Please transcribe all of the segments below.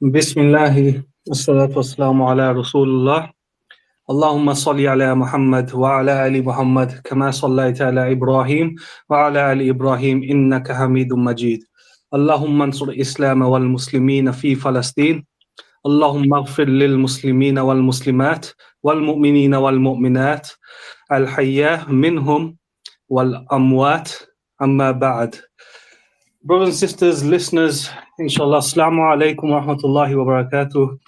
بسم الله والصلاة والسلام على رسول الله اللهم صل على محمد وعلى آل محمد كما صليت على إبراهيم وعلى آل إبراهيم إنك حميد مجيد اللهم انصر الإسلام والمسلمين في فلسطين اللهم اغفر للمسلمين والمسلمات والمؤمنين والمؤمنات الحياة منهم والأموات أما بعد. Brothers and sisters, listeners, inshallah, assalamu alaikum wa rahmatullahi wa barakatuh.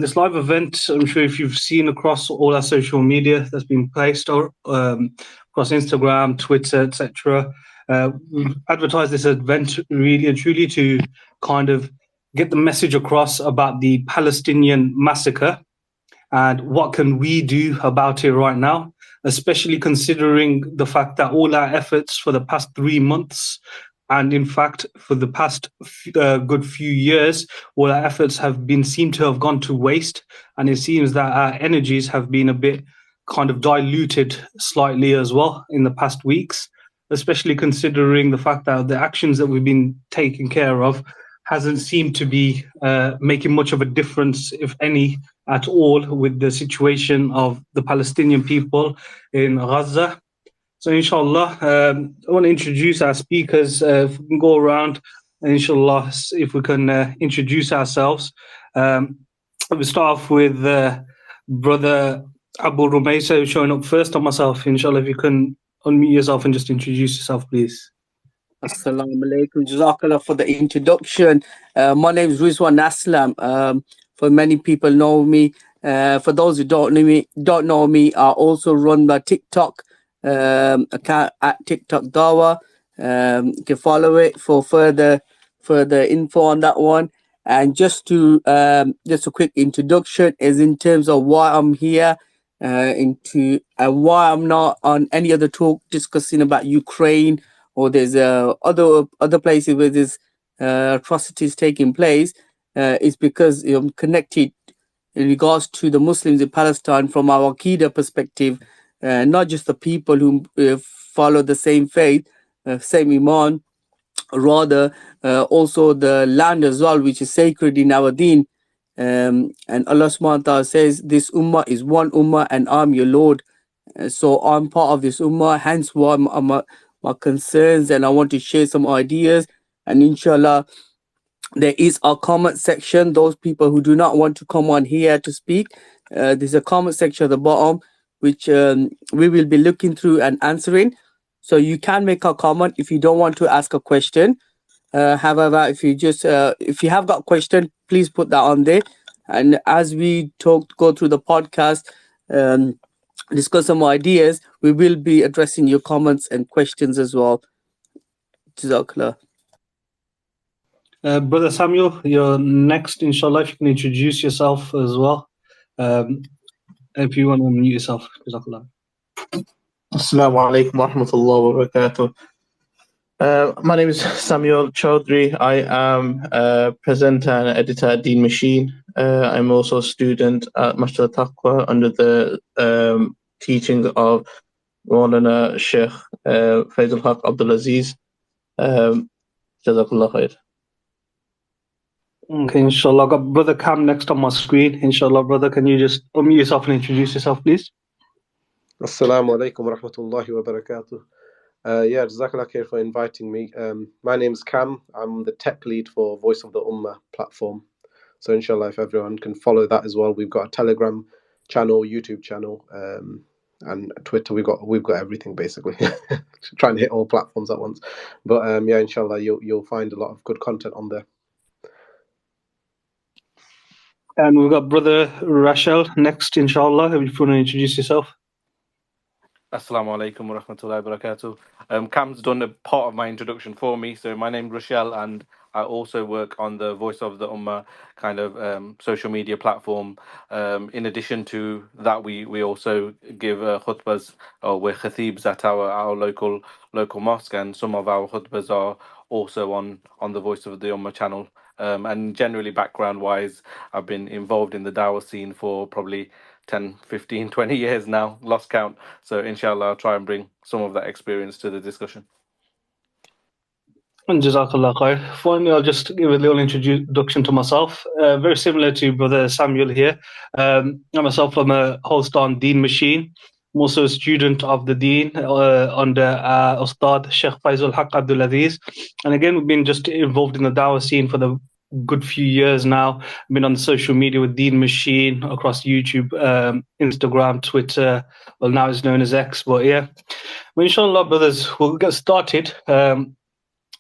This live event, I'm sure if you've seen across all our social media that's been placed across Instagram, Twitter, etc. We've advertised this event really and truly to kind of get the message across about the Palestinian massacre and what can we do about it right now, especially considering the fact that all our efforts for the past 3 months and in fact for the past good few years, all our efforts seem to have gone to waste, and it seems that our energies have been a bit kind of diluted slightly as well in the past weeks, especially considering the fact that the actions that we've been taking care of hasn't seemed to be making much of a difference, if any, at all, with the situation of the Palestinian people in Gaza. So, inshallah, I want to introduce our speakers. If we can go around, inshallah, if we can introduce ourselves. We'll start off with Brother Abu Rumaysa showing up first, on myself. Inshallah, if you can unmute yourself and just introduce yourself, please. Assalamu alaikum. Jazakallah for the introduction. My name is Rizwan Aslam. For many people know me. For those who don't know me, I also run my TikTok account at TikTok Dawa. You can follow it for further info on that one. And just a quick introduction is in terms of why I'm here, and why I'm not on any other talk discussing about Ukraine, or there's other places where there's atrocities taking place, is because I'm connected in regards to the Muslims in Palestine from our Aqidah perspective, not just the people who follow the same faith, same Iman, rather also the land as well, which is sacred in our deen. And Allah subhanahu wa ta'ala says, this ummah is one ummah and I'm your Lord. So I'm part of this ummah, hence why my concerns, and I want to share some ideas. And inshallah, there is a comment section. Those people who do not want to come on here to speak, there's a comment section at the bottom, which we will be looking through and answering. So you can make a comment if you don't want to ask a question. However, if you have got a question, please put that on there. And as we go through the podcast, discuss some ideas, we will be addressing your comments and questions as well. Jazakallah. Brother Samuel, you're next, inshallah. If you can introduce yourself as well. If you want to unmute yourself. Jazakallah. Assalamu alaikum wa rahmatullahi wa barakatuh. My name is Samuel Chaudhry. I am a presenter and editor at Deen Machine. I'm also a student at Masjid al-Taqwa under the teaching of Maulana Sheikh Faisal Haq Abdul Aziz. Jazakallah khair. Okay, inshallah. I've got Brother Cam next on my screen. Inshallah, brother, can you just unmute yourself and introduce yourself, please? Assalamu alaikum wa rahmatullahi wa barakatuh. Jazakallah khair for inviting me. My name's Cam. I'm the tech lead for Voice of the Ummah platform. So inshallah, if everyone can follow that as well. We've got a Telegram channel, YouTube channel, and Twitter. We've got everything basically. Trying to hit all platforms at once. But inshallah, you'll find a lot of good content on there. And we've got Brother Rachel next, inshallah. If you want to introduce yourself. Assalamu alaikum wa rahmatullahi wa barakatuh. Cam's done a part of my introduction for me. So my name's Rochelle, and I also work on the Voice of the Ummah kind of social media platform. In addition to that, we also give khutbas, or we're khatibs at our local mosque, and some of our khutbas are also on the Voice of the Ummah channel. And generally, background-wise, I've been involved in the dawah scene for probably 10, 15, 20 years now, lost count. So inshallah, I'll try and bring some of that experience to the discussion. Jazakallah khair. Finally, I'll just give a little introduction to myself. Very similar to Brother Samuel here. I myself am a host on Deen Machine. I'm also a student of the Deen under Ustad Sheikh Faisal Haq Abdul Aziz. And again, we've been just involved in the Dawah scene for the good few years now. I've been on the social media with Deen Machine across YouTube, Instagram, Twitter. Well, now it's known as X, but yeah. Well, inshallah, brothers, we'll get started.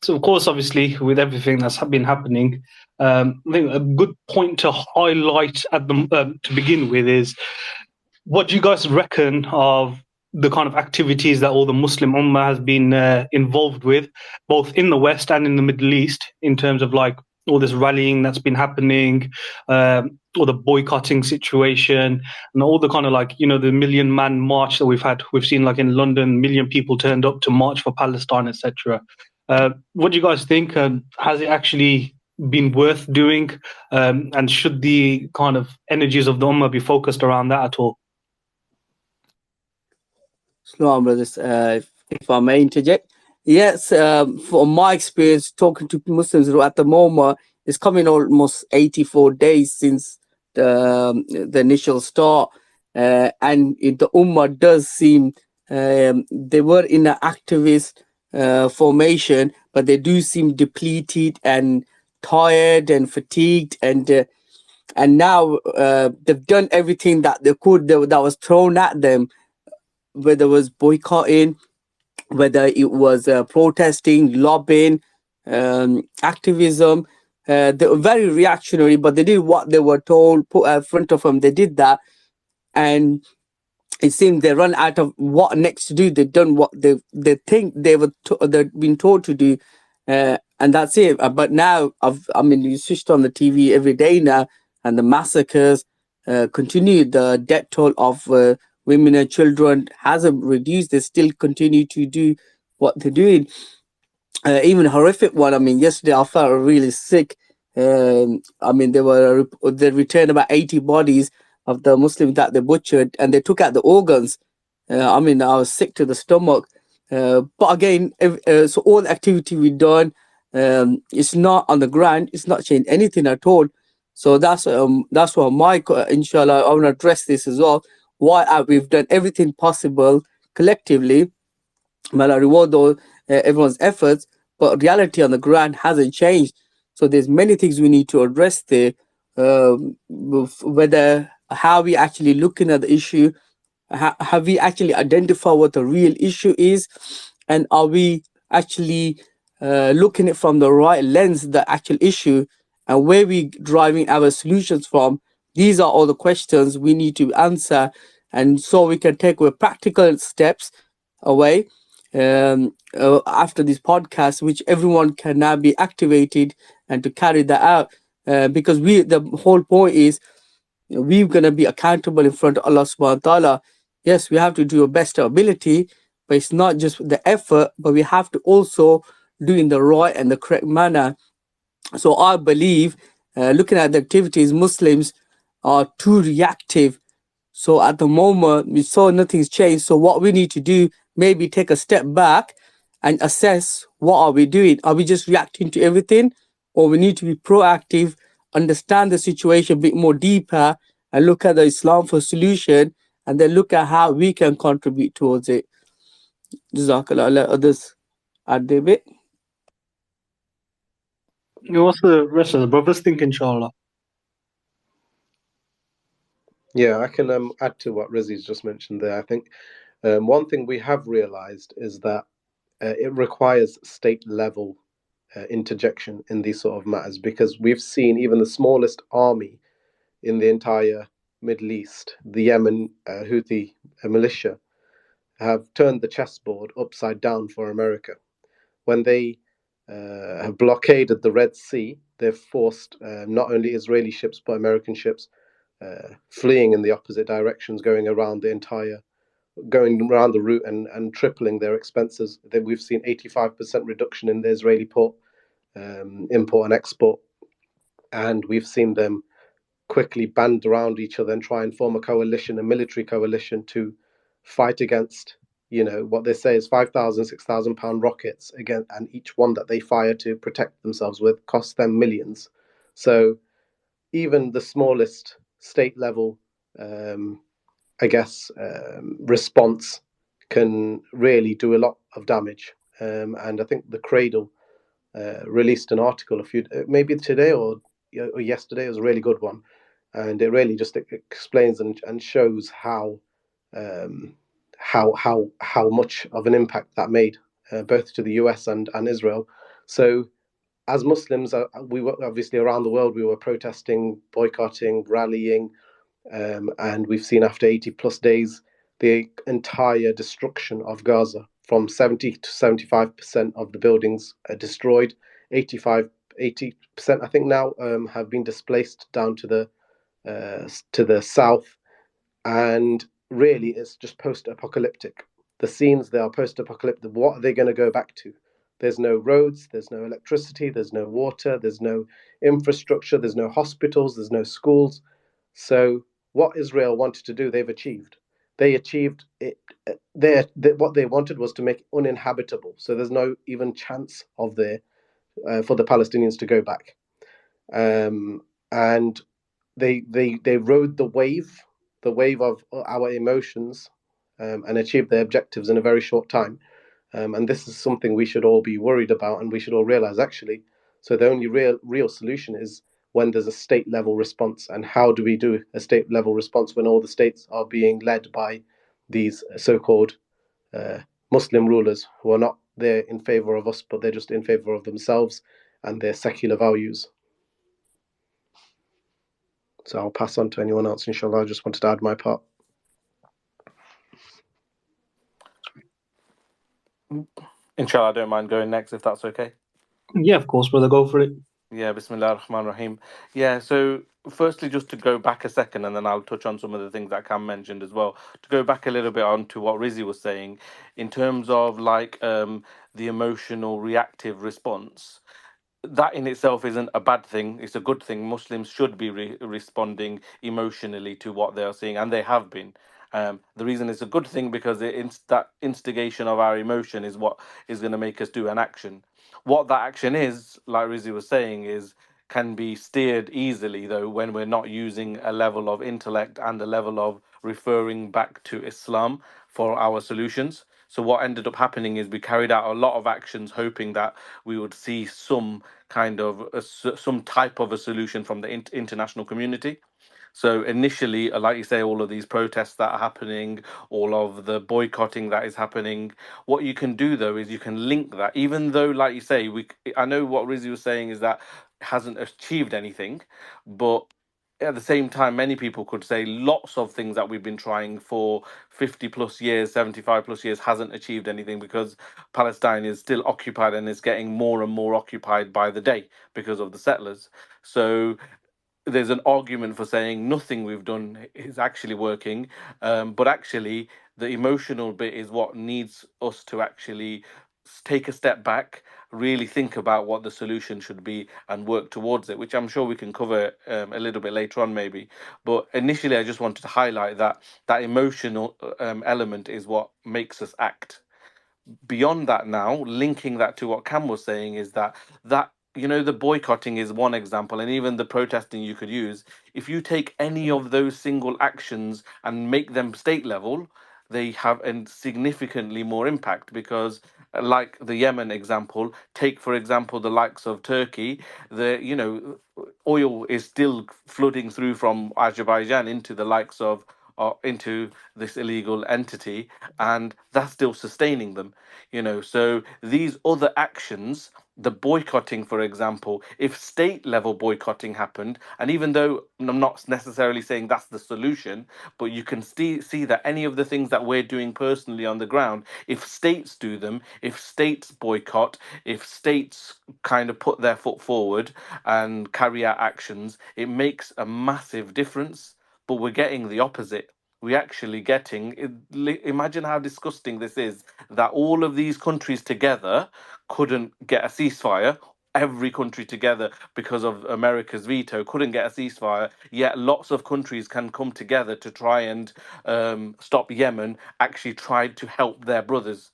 So, of course, obviously, with everything that's been happening, I think a good point to highlight to begin with is what do you guys reckon of the kind of activities that all the Muslim Ummah has been involved with, both in the West and in the Middle East, in terms of like all this rallying that's been happening, or the boycotting situation, and all the kind of like, the Million Man March that we've seen like in London, million people turned up to march for Palestine, etc. What do you guys think? Has it actually been worth doing? And should the kind of energies of the Ummah be focused around that at all? Slow, brothers. If I may interject, yes. From my experience talking to Muslims at the moment, it's coming almost 84 days since the initial start, and the Ummah does seem they were in an activist formation, but they do seem depleted and tired and fatigued, and now they've done everything that they could that was thrown at them, whether it was boycotting, whether it was protesting, lobbying, activism. They were very reactionary, but they did what they were told, put in front of them. They did that. And it seemed they run out of what next to do. They've done what they think they've been told to do. And that's it. But now, you switched on the TV every day now, and the massacres continue. The death toll of women and children hasn't reduced. They still continue to do what they're doing. Even a horrific one. Yesterday I felt really sick. They returned about 80 bodies of the Muslims that they butchered, and they took out the organs. I was sick to the stomach. But again, so all the activity we've done, it's not on the ground. It's not changed anything at all. So that's what inshallah, I want to address this as well. Why we've done everything possible collectively. Well, I reward everyone's efforts, but reality on the ground hasn't changed. So there's many things we need to address there. Whether how we actually looking at the issue, have we actually identified what the real issue is, and are we actually looking at it from the right lens, the actual issue, and where we driving our solutions from? These are all the questions we need to answer, and so we can take away practical steps away after this podcast, which everyone can now be activated and to carry that out. Because the whole point is we're going to be accountable in front of Allah subhanahu wa ta'ala. Yes, we have to do our best ability, but it's not just the effort, but we have to also do in the right and the correct manner. So I believe, looking at the activities, Muslims are too reactive. So at the moment, we saw nothing's changed. So what we need to do, maybe take a step back and assess what are we doing. Are we just reacting to everything? Or we need to be proactive, understand the situation a bit more deeper, and look at the Islam for solution, and then look at how we can contribute towards it. Jazakallah. Let others add their bit. What's the rest of the brothers think, inshallah? Yeah, I can add to what Rizzy's just mentioned there. I think one thing we have realized is that it requires state level interjection in these sort of matters, because we've seen even the smallest army in the entire Middle East, the Yemen Houthi militia, have turned the chessboard upside down for America. When they have blockaded the Red Sea, they've forced not only Israeli ships but American ships fleeing in the opposite directions, going around the route and tripling their expenses. That we've seen 85% reduction in the Israeli port import and export, and we've seen them quickly band around each other and try and form a military coalition to fight against what they say is 5,000, 6,000 pound rockets again, and each one that they fire to protect themselves with costs them millions. So even the smallest state level, response can really do a lot of damage. And I think the Cradle released an article maybe today or yesterday. It was a really good one, and it really just explains and shows um, how much of an impact that made, both to the US and Israel. So as Muslims, we were obviously around the world. We were protesting, boycotting, rallying, and we've seen after 80 plus days the entire destruction of Gaza, from 70 to 75% of the buildings are destroyed. 80% I think now have been displaced down to the south, and really it's just post-apocalyptic. The scenes, they are post-apocalyptic. What are they going to go back to? There's no roads, there's no electricity, there's no water, there's no infrastructure, there's no hospitals, there's no schools. So what Israel wanted to do, they've achieved. They achieved it. What they wanted was to make it uninhabitable. So there's no even chance of for the Palestinians to go back. And they rode the wave of our emotions, and achieved their objectives in a very short time. And this is something we should all be worried about, and we should all realize, actually. So the only real solution is when there's a state level response. And how do we do a state level response when all the states are being led by these so-called Muslim rulers who are not there in favor of us, but they're just in favor of themselves and their secular values? So I'll pass on to anyone else, inshallah. I just wanted to add my part. Inshallah, I don't mind going next if that's okay. Yeah, of course, brother, go for it. Yeah, Bismillah ar-Rahman ar-Rahim. Yeah, so firstly, just to go back a second, and then I'll touch on some of the things that Cam mentioned as well. To go back a little bit on to what Rizzi was saying, in terms of the emotional reactive response, that in itself isn't a bad thing. It's a good thing. Muslims should be responding emotionally to what they are seeing, and they have been. The reason it's a good thing because that instigation of our emotion is what is going to make us do an action. What that action is, like Rizzi was saying, is can be steered easily though when we're not using a level of intellect and a level of referring back to Islam for our solutions. So what ended up happening is we carried out a lot of actions hoping that we would see some kind of some type of a solution from the international community. So initially, like you say, all of these protests that are happening, all of the boycotting that is happening, what you can do though is you can link that, even though, like you say, I know what Rizzi was saying is that it hasn't achieved anything, but at the same time, many people could say lots of things that we've been trying for 50 plus years, 75 plus years hasn't achieved anything because Palestine is still occupied and is getting more and more occupied by the day because of the settlers. So there's an argument for saying nothing we've done is actually working, but actually the emotional bit is what needs us to actually take a step back, really think about what the solution should be and work towards it, which I'm sure we can cover a little bit later on maybe. But initially I just wanted to highlight that that emotional element is what makes us act. Beyond that, now linking that to what Cam was saying, is that the boycotting is one example, and even the protesting you could use. If you take any of those single actions and make them state level, they have a significantly more impact because like the Yemen example, take for example the likes of Turkey. The oil is still flooding through from Azerbaijan into the likes of into this illegal entity, and that's still sustaining them. So these other actions, the boycotting for example, if state level boycotting happened, and even though I'm not necessarily saying that's the solution, but you can see that any of the things that we're doing personally on the ground, if states do them, if states boycott, if states kind of put their foot forward and carry out actions, it makes a massive difference. But we're getting the opposite. We actually getting imagine how disgusting this is, that all of these countries together couldn't get a ceasefire. every country together because of America's veto, couldn't get a ceasefire, yet lots of countries can come together to try and stop Yemen, actually tried to help their brothers.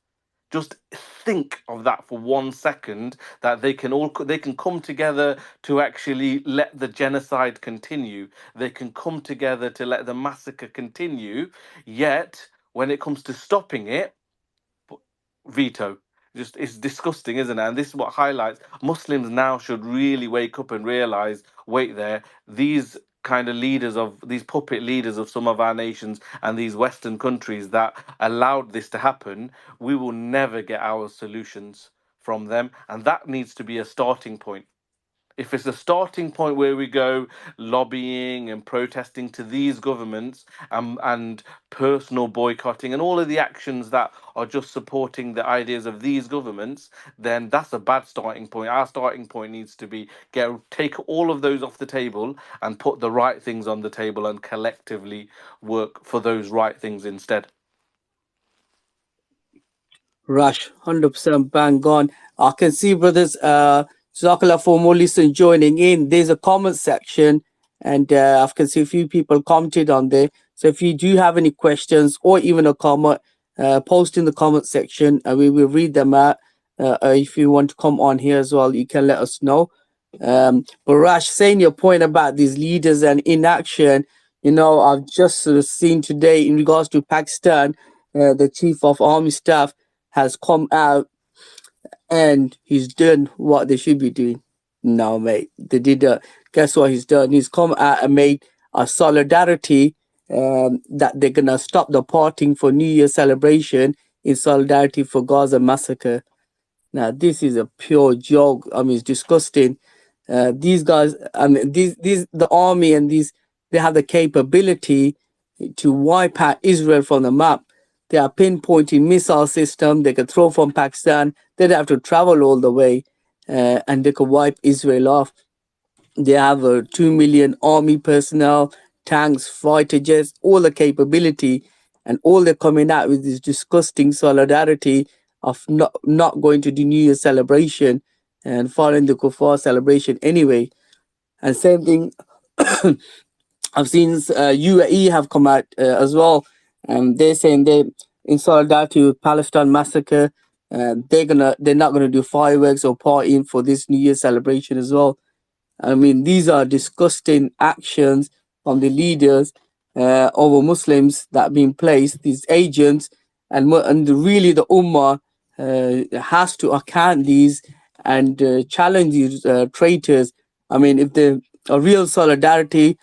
Just think of that for 1 second, that they can come together to actually let the genocide continue. They can come together to let the massacre continue, yet when it comes to stopping it, veto. Just, it's disgusting, isn't it? And this is what highlights Muslims now should really wake up and realize, wait there, these kind of leaders of these puppet leaders of some of our nations and these Western countries that allowed this to happen, we will never get our solutions from them. And that needs to be a starting point. If it's a starting point where we go lobbying and protesting to these governments, and personal boycotting and all of the actions that are just supporting the ideas of these governments, then that's a bad starting point. Our starting point needs to be take all of those off the table and put the right things on the table and collectively work for those right things instead. Rush, 100% bang on. I can see, brothers, Jazakallah for more listeners joining in. There's a comment section, and I can see a few people commented on there. So if you do have any questions or even a comment, post in the comment section, and we will read them out. If you want to come on here as well, you can let us know. But Rash, saying your point about these leaders and inaction, I've just seen today in regards to Pakistan, the chief of army staff has come out and he's done what they should be doing. No, mate, they did. Guess what he's done? He's come out and made a solidarity that they're gonna stop the partying for New Year celebration in solidarity for Gaza massacre. Now, this is a pure joke. I mean, it's disgusting. These guys, I mean, the army and they have the capability to wipe out Israel from the map. They are pinpointing missile system they can throw from Pakistan. They don't have to travel all the way, and they could wipe Israel off. They have 2 million army personnel, tanks, fighter jets, all the capability, and all they're coming out with is disgusting solidarity of not going to do New Year celebration and following the Kufar celebration anyway. And same thing, I've seen UAE have come out as well, and they're saying they in solidarity with Palestine Massacre. They're not gonna do fireworks or partying for this New Year celebration as well. I mean, these are disgusting actions from the leaders over Muslims that are being placed, these agents, and really the Ummah has to account these and challenge these traitors. I mean, if they're a real solidarity,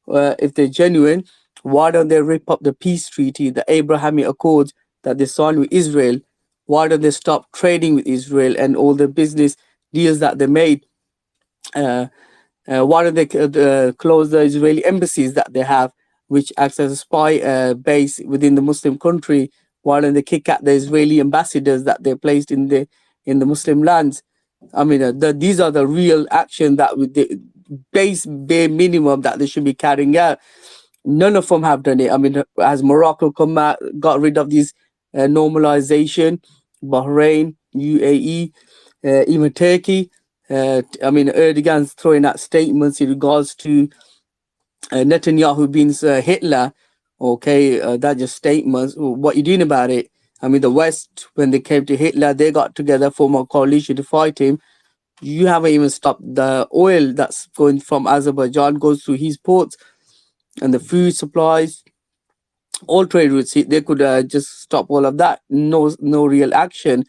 if they're genuine, why don't they rip up the peace treaty, the Abrahamic Accords that they signed with Israel? Why don't they stop trading with Israel and all the business deals that they made? Why don't they close the Israeli embassies that they have, which acts as a spy base within the Muslim country? Why don't they kick out the Israeli ambassadors that they placed in the Muslim lands? I mean, these are the real action that with the bare minimum that they should be carrying out. None of them have done it. I mean, has Morocco come out, got rid of this normalization? Bahrain, UAE, even Turkey. I mean, Erdogan's throwing out statements in regards to Netanyahu being Hitler. Okay, that's just statements. What are you doing about it? I mean, the West, when they came to Hitler, they got together, formed a coalition to fight him. You haven't even stopped the oil that's going from Azerbaijan, goes through his ports, and the food supplies, all trade routes. They could just stop all of that. No real action,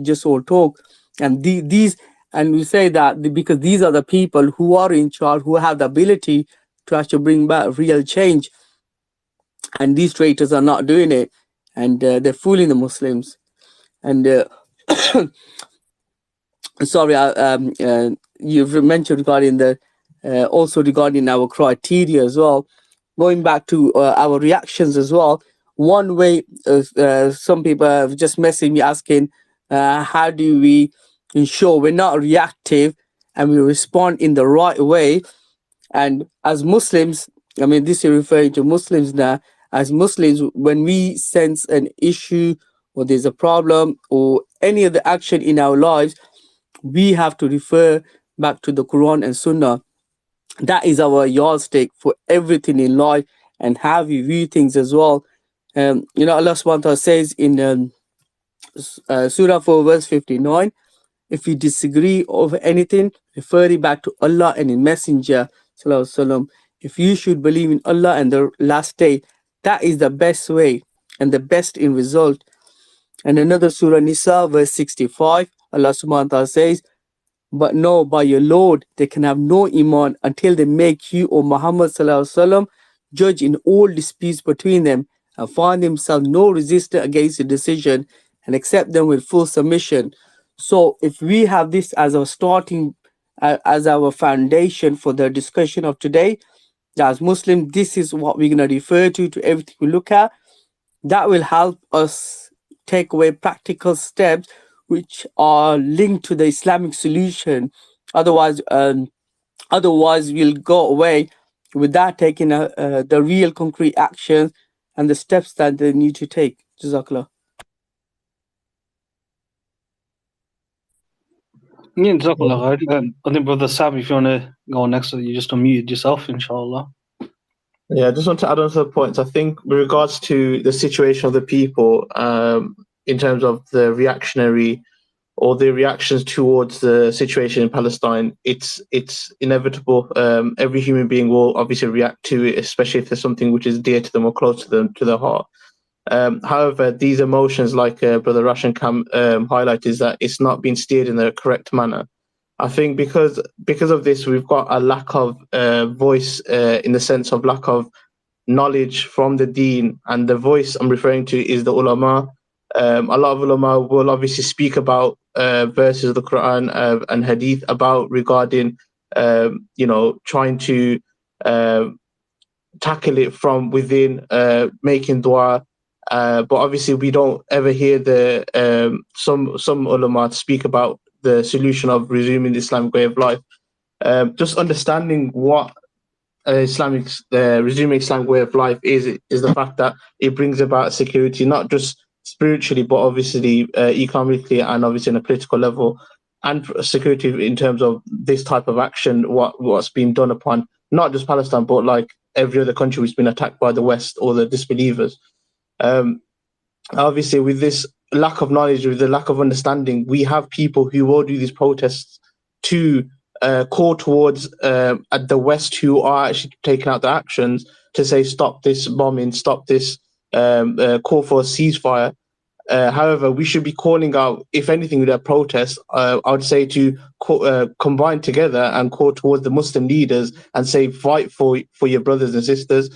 just all talk. And these, and we say that because these are the people who are in charge, who have the ability to actually bring back real change. And these traitors are not doing it, and they're fooling the Muslims. And sorry, you've mentioned regarding the also regarding our criteria as well. Going back to our reactions as well. One way, some people have just messaged me asking, how do we ensure we're not reactive and we respond in the right way? And as Muslims, I mean, this is referring to Muslims now. As Muslims, when we sense an issue or there's a problem or any other action in our lives, we have to refer back to the Quran and Sunnah. That is our yardstick for everything in life and how we view things as well. Allah subhanahu wa ta'ala says in Surah 4 verse 59, if you disagree over anything, refer it back to Allah and His Messenger sallallahu alaihi wasallam. If you should believe in Allah and the last day, that is the best way and the best in result. And another Surah Nisa verse 65, Allah subhanahu wa ta'ala says, but no, by your Lord, they can have no iman until they make you, O Muhammad sallallahu alaihi wasallam, judge in all disputes between them and find themselves no resistance against the decision and accept them with full submission. So if we have this as our starting, as our foundation for the discussion of today, as Muslim, this is what we're going to refer to everything we look at. That will help us take away practical steps which are linked to the Islamic solution. Otherwise we'll go away without taking the real concrete actions and the steps that they need to take. Jazakallah. Yeah, Jazakallah khair. I think Brother Sam, if you want to go next, you just unmuted yourself, inshallah. Yeah, I just want to add on to the points. I think with regards to the situation of the people, in terms of the reactionary or the reactions towards the situation in Palestine, it's inevitable. Every human being will obviously react to it, especially if there's something which is dear to them or close to them, to their heart. However, these emotions, like Brother Rashan Kam highlighted, is that it's not being steered in the correct manner. I think because of this, we've got a lack of voice in the sense of lack of knowledge from the deen, and the voice I'm referring to is the ulama. A lot of ulama will obviously speak about verses of the Quran and Hadith about regarding, trying to tackle it from within, making dua. But obviously, we don't ever hear the some ulama speak about the solution of resuming the Islamic way of life. Just understanding what resuming Islamic way of life is the fact that it brings about security, not just spiritually, but obviously economically and obviously on a political level, and security in terms of this type of action, what's been done upon not just Palestine, but like every other country which has been attacked by the West or the disbelievers. Obviously, with this lack of knowledge, with the lack of understanding, we have people who will do these protests to call towards the West, who are actually taking out the actions to say, stop this bombing, stop this, call for a ceasefire. However, we should be calling out, if anything, with a protest, I would say to combine together and call towards the Muslim leaders and say, fight for your brothers and sisters.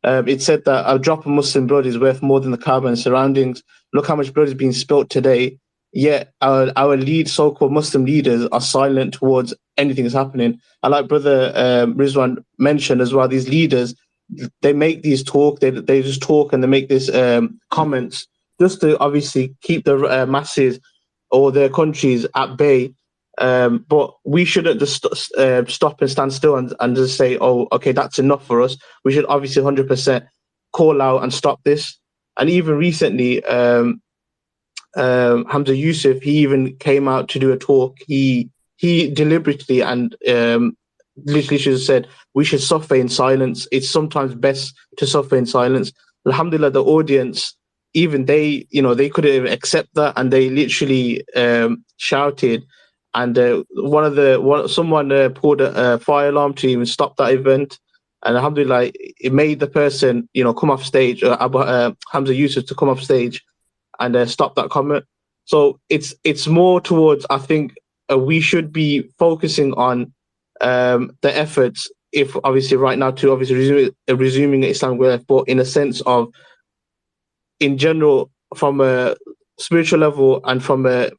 It's said that a drop of Muslim blood is worth more than the Kaaba and surroundings. Look how much blood is being spilt today, yet our so-called Muslim leaders are silent towards anything that's happening. And like Brother Rizwan mentioned as well, these leaders, they make these talk, they just talk and they make these comments just to obviously keep the masses or their countries at bay. But we shouldn't just stop and stand still and just say, oh, okay, that's enough for us. We should obviously 100% call out and stop this. And even recently, Hamza Yusuf, he even came out to do a talk. He deliberately and literally should have said, we should suffer in silence. It's sometimes best to suffer in silence. Alhamdulillah, the audience, even they couldn't accept that, and they literally shouted. And someone pulled a fire alarm to even stop that event. And alhamdulillah, it made the person, come off stage, Hamza Yusuf, to come off stage and stop that comment. So it's more towards, I think, we should be focusing on the efforts, if obviously right now, to obviously resuming Islamic way of life, but in a sense of, in general, from a spiritual level and from a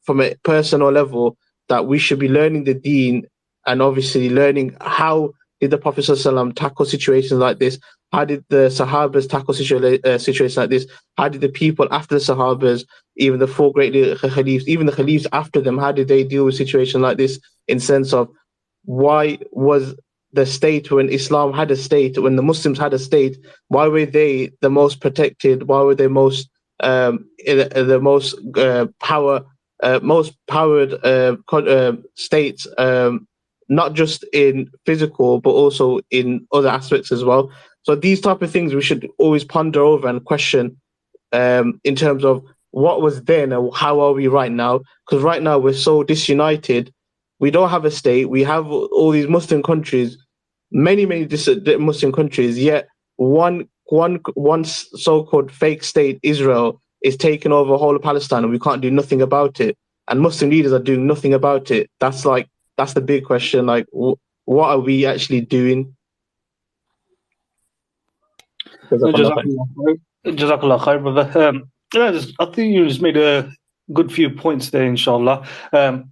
personal level, that we should be learning the deen and obviously learning how did the Prophet ﷺ tackle situations like this? How did the Sahabas tackle situations like this? How did the people after the Sahabas, even the four great Khalifs, even the Khalifs after them, how did they deal with situations like this, in sense of why was the state, when Islam had a state, when the Muslims had a state, why were they the most protected? Why were they the most power most powered states, not just in physical but also in other aspects as well. So these type of things we should always ponder over and question, in terms of what was then and how are we right now? Because right now we're so disunited. We don't have a state. We have all these Muslim countries, many Muslim countries. Yet one so-called fake state, Israel, is taking over the whole of Palestine, and we can't do nothing about it. And Muslim leaders are doing nothing about it. That's the big question. Like, what are we actually doing? Jazakallah khair, brother. I think you just made a good few points there, inshallah. I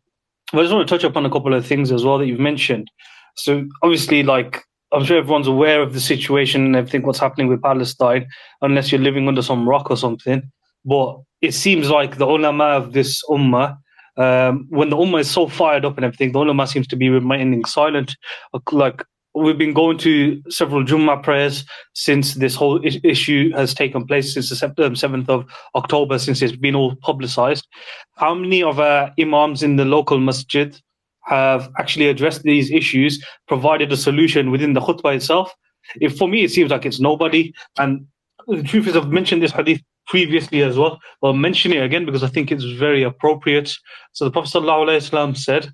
just want to touch upon a couple of things as well that you've mentioned. So obviously, like, I'm sure everyone's aware of the situation and everything, what's happening with Palestine, unless you're living under some rock or something. But it seems like the ulama of this ummah, when the ummah is so fired up and everything, the ulama seems to be remaining silent. Like, we've been going to several Jummah prayers since this whole issue has taken place, since the 7th of October, since it's been all publicized. How many of our imams in the local masjid have actually addressed these issues, provided a solution within the khutbah itself? For me, it seems like it's nobody. And the truth is, I've mentioned this hadith previously as well. I'll mention it again because I think it's very appropriate. So the Prophet ﷺ said,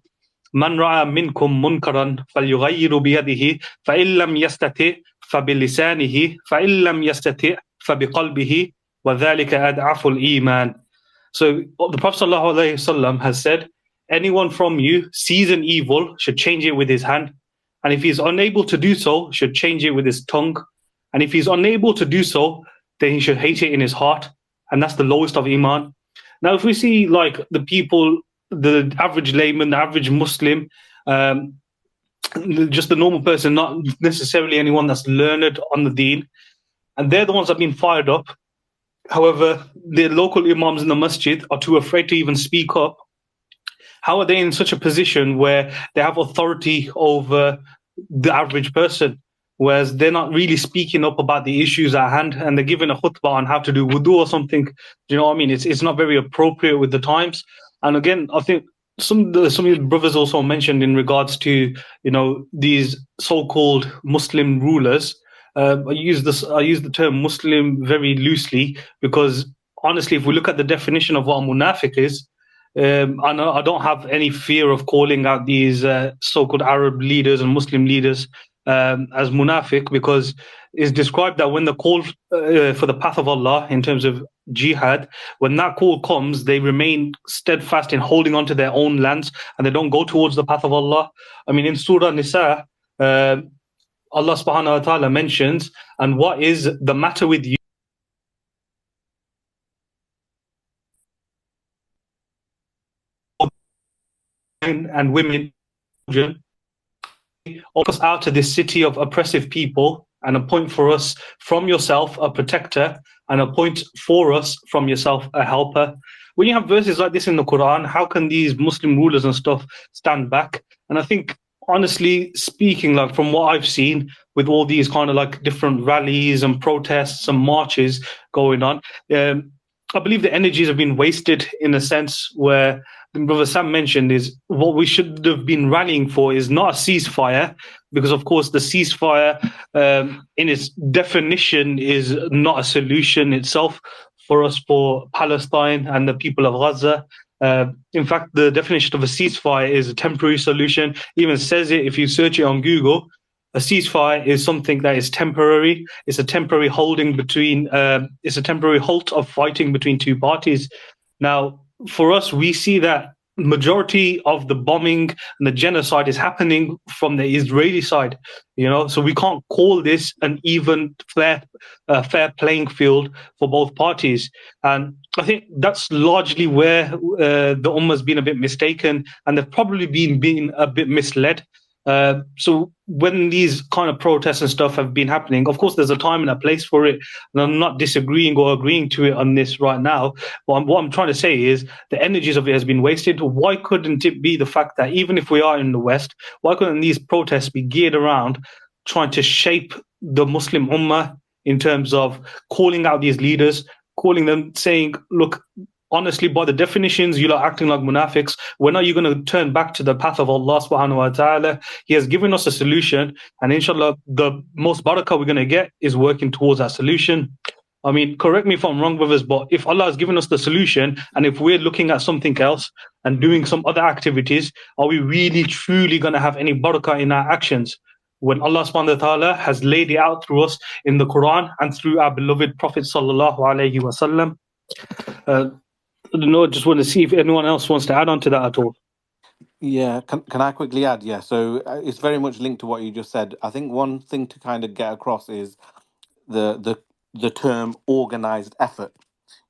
من رأى منكم منكرا فليغير بيده فإن لم يستطع فبلسانه فإن لم يستطع فبقلبه وذلك أضعف الإيمان. So the Prophet ﷺ has said, anyone from you sees an evil should change it with his hand, and if he's unable to do so, should change it with his tongue, and if he's unable to do so, then he should hate it in his heart, and that's the lowest of Iman. Now, if we see like the people, the average layman, the average Muslim, just the normal person, not necessarily anyone that's learned on the deen, and they're the ones that have been fired up. However, the local imams in the masjid are too afraid to even speak up. How are they in such a position where they have authority over the average person, whereas they're not really speaking up about the issues at hand, and they're giving a khutbah on how to do wudu or something? Do you know what I mean? It's not very appropriate with the times. And again, I think some of the brothers also mentioned in regards to, you know, these so-called Muslim rulers. I use the term Muslim very loosely because honestly, if we look at the definition of what a munafiq is, I don't have any fear of calling out these so-called Arab leaders and Muslim leaders as munafiq, because it's described that when the call for the path of Allah in terms of jihad, when that call comes, they remain steadfast in holding on to their own lands and they don't go towards the path of Allah. I mean, in Surah Nisa, Allah subhanahu wa ta'ala mentions, and what is the matter with you and women, children, us out of this city of oppressive people and appoint for us from yourself a protector and appoint for us from yourself a helper. When you have verses like this in the Quran, how can these Muslim rulers and stuff stand back? And I think, honestly speaking, like from what I've seen with all these kind of like different rallies and protests and marches going on, I believe the energies have been wasted in a sense where Brother Sam mentioned is what we should have been rallying for is not a ceasefire, because of course the ceasefire in its definition is not a solution itself for us, for Palestine and the people of Gaza. In fact, the definition of a ceasefire is a temporary solution. It even says it if you search it on Google. A ceasefire is something that is temporary. It's a temporary holding between. It's a temporary halt of fighting between two parties. Now, for us, we see that majority of the bombing and the genocide is happening from the Israeli side. You know, so we can't call this an even fair playing field for both parties. And I think that's largely where the Ummah's been a bit mistaken, and they've probably been a bit misled. So when these kind of protests and stuff have been happening, of course, there's a time and a place for it. And I'm not disagreeing or agreeing to it on this right now. But what I'm trying to say is the energies of it has been wasted. Why couldn't it be the fact that even if we are in the West, why couldn't these protests be geared around trying to shape the Muslim Ummah in terms of calling out these leaders, calling them, saying, look, honestly, by the definitions, you are acting like munafiqs. When are you going to turn back to the path of Allah subhanahu wa ta'ala? He has given us a solution, and inshallah, the most barakah we're going to get is working towards that solution. I mean, correct me if I'm wrong, brothers, but if Allah has given us the solution, and if we're looking at something else and doing some other activities, are we really truly going to have any barakah in our actions? When Allah subhanahu wa ta'ala has laid it out through us in the Quran and through our beloved Prophet sallallahu alaihi wasallam. I don't know, just want to see if anyone else wants to add on to that at all. Yeah, can I quickly add? Yeah, so it's very much linked to what you just said. I think one thing to kind of get across is the term organized effort.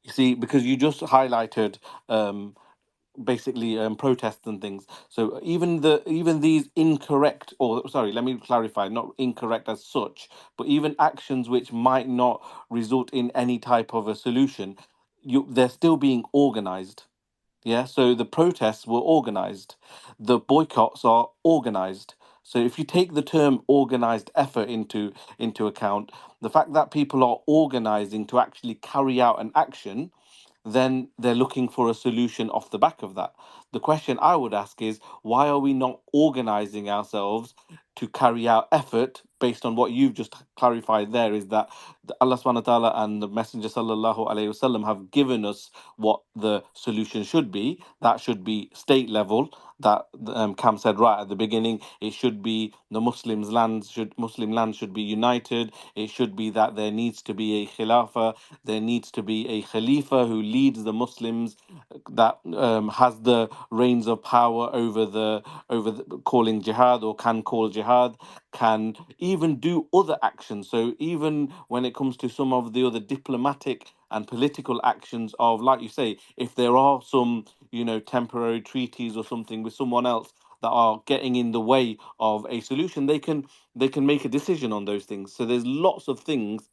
You see, because you just highlighted basically protests and things. So even these incorrect, or sorry, let me clarify, not incorrect as such, but even actions which might not result in any type of a solution, they're still being organized. Yeah, so the protests were organized, the boycotts are organized. So if you take the term organized effort into account, the fact that people are organizing to actually carry out an action, then they're looking for a solution off the back of that. The question I would ask is, why are we not organizing ourselves to carry out effort based on what you've just clarified there? Is that Allah subhanahu wa ta'ala and the Messenger sallallahu alayhi wasallam have given us what the solution should be. That should be state level. That Cam said right at the beginning. It should be the Muslim lands should be united. It should be that there needs to be a khilafah. There needs to be a khalifa who leads the Muslims, that has the reins of power over the calling jihad, or can call jihad, can even do other actions. So even when it comes to some of the other diplomatic and political actions of, like you say, if there are some, temporary treaties or something with someone else that are getting in the way of a solution, they can make a decision on those things. So there's lots of things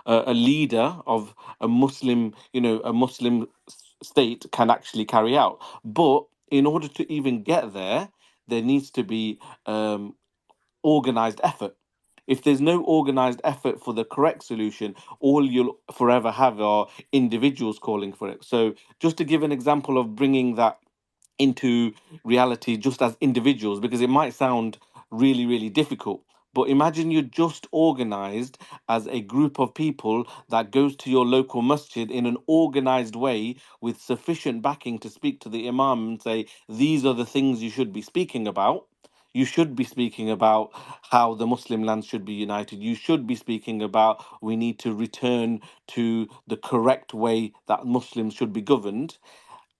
a leader of a Muslim, a Muslim state can actually carry out. But in order to even get there, there needs to be organized effort. If there's no organized effort for the correct solution, all you'll forever have are individuals calling for it. So, just to give an example of bringing that into reality just as individuals, because it might sound really, really difficult. But imagine you're just organized as a group of people that goes to your local masjid in an organized way with sufficient backing to speak to the imam and say, these are the things you should be speaking about. You should be speaking about how the Muslim lands should be united. You should be speaking about we need to return to the correct way that Muslims should be governed.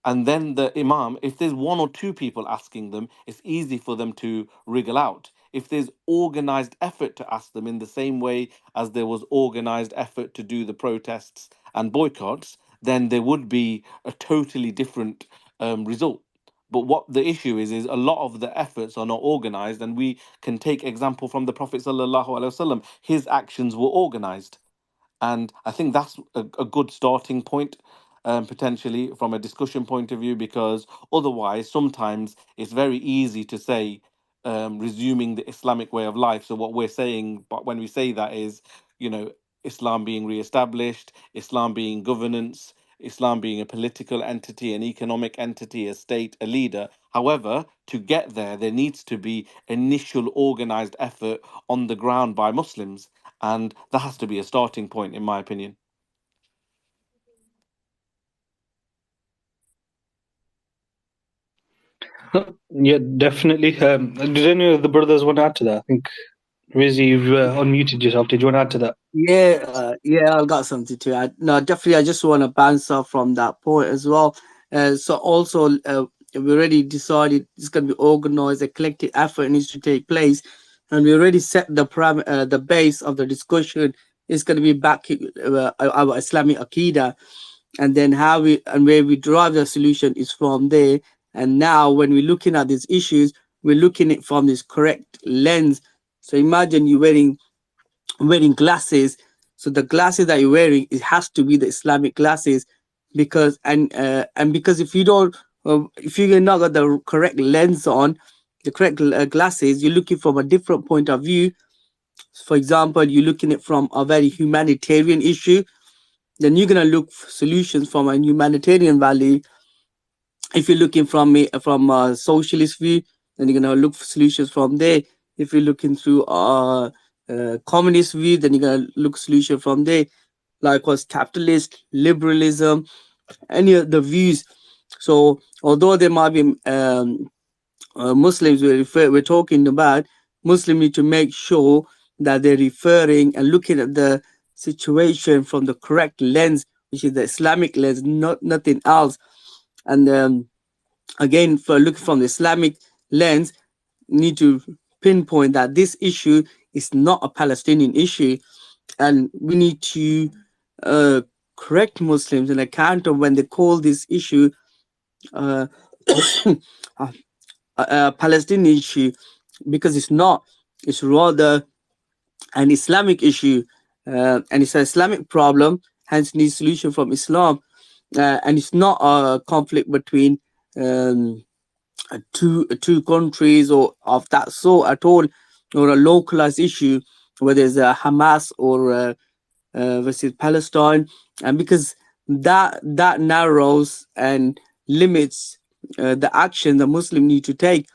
And then the imam, if there's one or two people asking them, it's easy for them to wriggle out. If there's organized effort to ask them in the same way as there was organized effort to do the protests and boycotts, then there would be a totally different result. But what the issue is a lot of the efforts are not organized, and we can take example from the Prophet sallallahu alaihi wasallam. His actions were organized, and I think that's a good starting point, potentially from a discussion point of view, because otherwise, sometimes it's very easy to say resuming the Islamic way of life. So, what we're saying, but when we say that is, Islam being re-established, Islam being governance, Islam being a political entity, an economic entity, a state, a leader. However, to get there, there needs to be initial organized effort on the ground by Muslims. And that has to be a starting point, in my opinion. Yeah, definitely. Did any of the brothers want to add to that? I think, Rizzy, you've unmuted yourself. Did you want to add to that? Yeah, I've got something to add. No, definitely, I just want to bounce off from that point as well. So also, we already decided it's going to be organized, a collective effort needs to take place, and we already set the base of the discussion is going to be back our Islamic Aqidah, and then how we and where we drive the solution is from there. And now, when we're looking at these issues, we're looking at it from this correct lens. So imagine you wearing glasses. So the glasses that you're wearing, it has to be the Islamic glasses, because because if you don't, if you're not got the correct lens on, the correct glasses, you're looking from a different point of view. For example, you're looking at from a very humanitarian issue. then you're going to look for solutions from a humanitarian value. If you're looking from a socialist view, then you're going to look for solutions from there. If you're looking through communist view, then you're going to look solution from there. Likewise, capitalist, liberalism, any of the views. So although there might be Muslims we're talking about, Muslims need to make sure that they're referring and looking at the situation from the correct lens, which is the Islamic lens, nothing else. And again, for looking from the Islamic lens, need to pinpoint that this issue is not a Palestinian issue, and we need to correct Muslims and account of when they call this issue a Palestinian issue, because it's not. It's rather an Islamic issue, and it's an Islamic problem, hence needs solution from Islam. And it's not a conflict between two countries or of that sort at all, or a localized issue, whether it's Hamas or versus Palestine. And because that narrows and limits the action the Muslim need to take.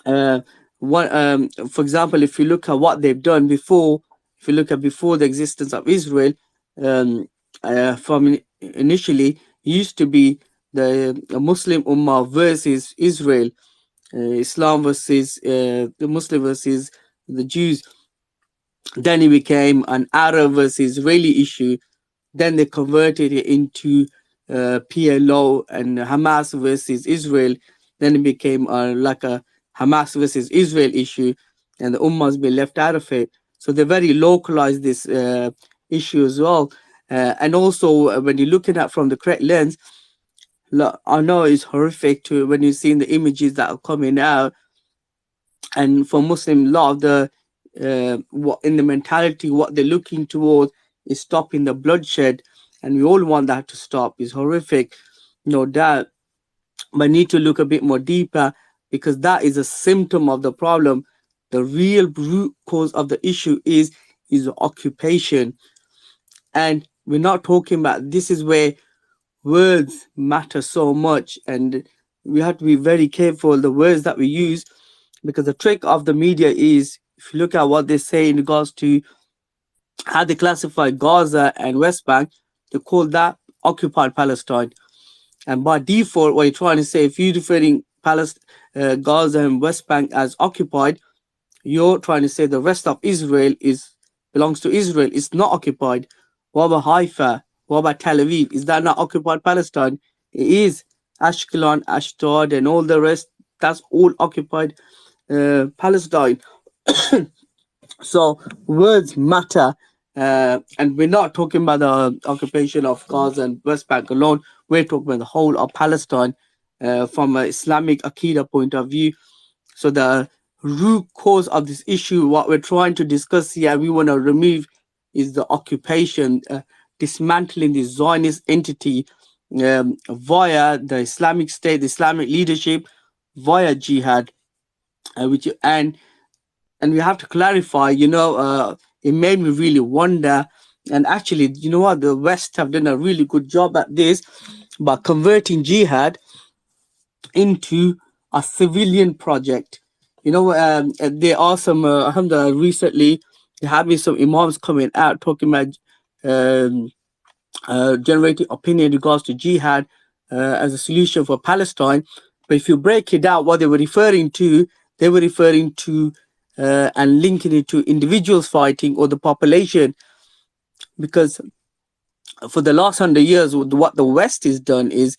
For example, if you look at what they've done before, if you look at before the existence of Israel, from initially used to be the Muslim Ummah versus Israel, Islam versus the Muslim versus the Jews. Then it became an Arab versus Israeli issue. Then they converted it into PLO and Hamas versus Israel. Then it became like a Hamas versus Israel issue, and the Ummah's been left out of it. So they very localized this issue as well. And also, when you're looking at from the correct lens, look, I know it's horrific to when you're seeing the images that are coming out. And for Muslim, a lot of the what in the mentality, what they're looking towards is stopping the bloodshed, and we all want that to stop. It's horrific, no doubt, but need to look a bit more deeper, because that is a symptom of the problem. The real root cause of the issue is occupation, and we're not talking about. This is where words matter so much, and we have to be very careful the words that we use, because the trick of the media is, if you look at what they say in regards to how they classify Gaza and West Bank, they call that occupied Palestine. And by default, what you're trying to say, if you're referring Gaza and West Bank as occupied, you're trying to say the rest of Israel belongs to Israel. It's not occupied. What about Haifa? What about Tel Aviv? Is that not occupied Palestine? It is. Ashkelon, Ashdod, and all the rest, that's all occupied Palestine. So words matter, and we're not talking about the occupation of Gaza and West Bank alone. We're talking about the whole of Palestine from an Islamic Aqidah point of view. So the root cause of this issue, what we're trying to discuss here, we want to remove, is the occupation, dismantling the Zionist entity via the Islamic State, the Islamic leadership, via jihad, and we have to clarify, it made me really wonder. And actually, you know what, the West have done a really good job at this by converting jihad into a civilian project. There are some, alhamdulillah, recently there have been some imams coming out talking about generating opinion in regards to jihad as a solution for Palestine. But if you break it down, what they were referring to and linking it to individuals fighting or the population, because for the last 100 years, what the West has done is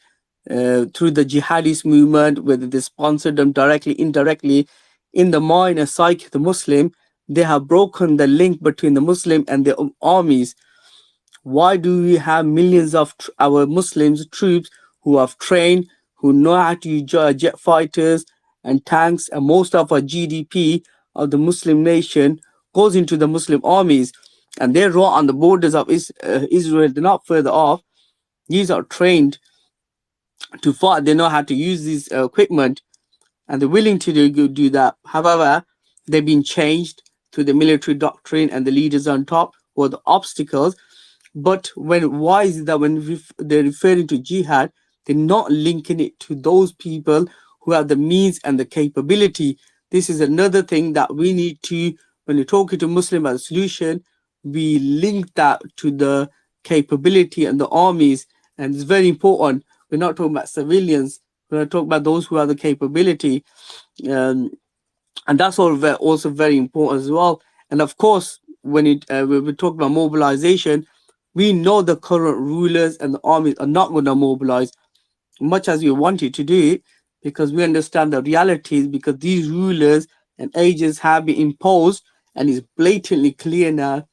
through the jihadist movement, whether they sponsored them directly, indirectly, in the mind and psyche of the Muslim, they have broken the link between the Muslim and their armies. Why do we have millions of our Muslims troops who have trained, who know how to use jet fighters and tanks, and most of our GDP of the Muslim nation goes into the Muslim armies, and they're right on the borders of Israel. They're not further off. These are trained to fight. They know how to use this equipment, and they're willing to do that. However, they've been changed through the military doctrine and the leaders on top, or the obstacles. But why is it that when they're referring to jihad, they're not linking it to those people who have the means and the capability? This is another thing that we need to, when we're talking to Muslim as a solution, we link that to the capability and the armies. And it's very important. We're not talking about civilians. We're talking about those who have the capability. Um, and that's also very important as well. And of course, when we talk about mobilization, we know the current rulers and the armies are not going to mobilize much as we wanted to do it, because we understand the realities, because these rulers and agents have been imposed, and it's blatantly clear now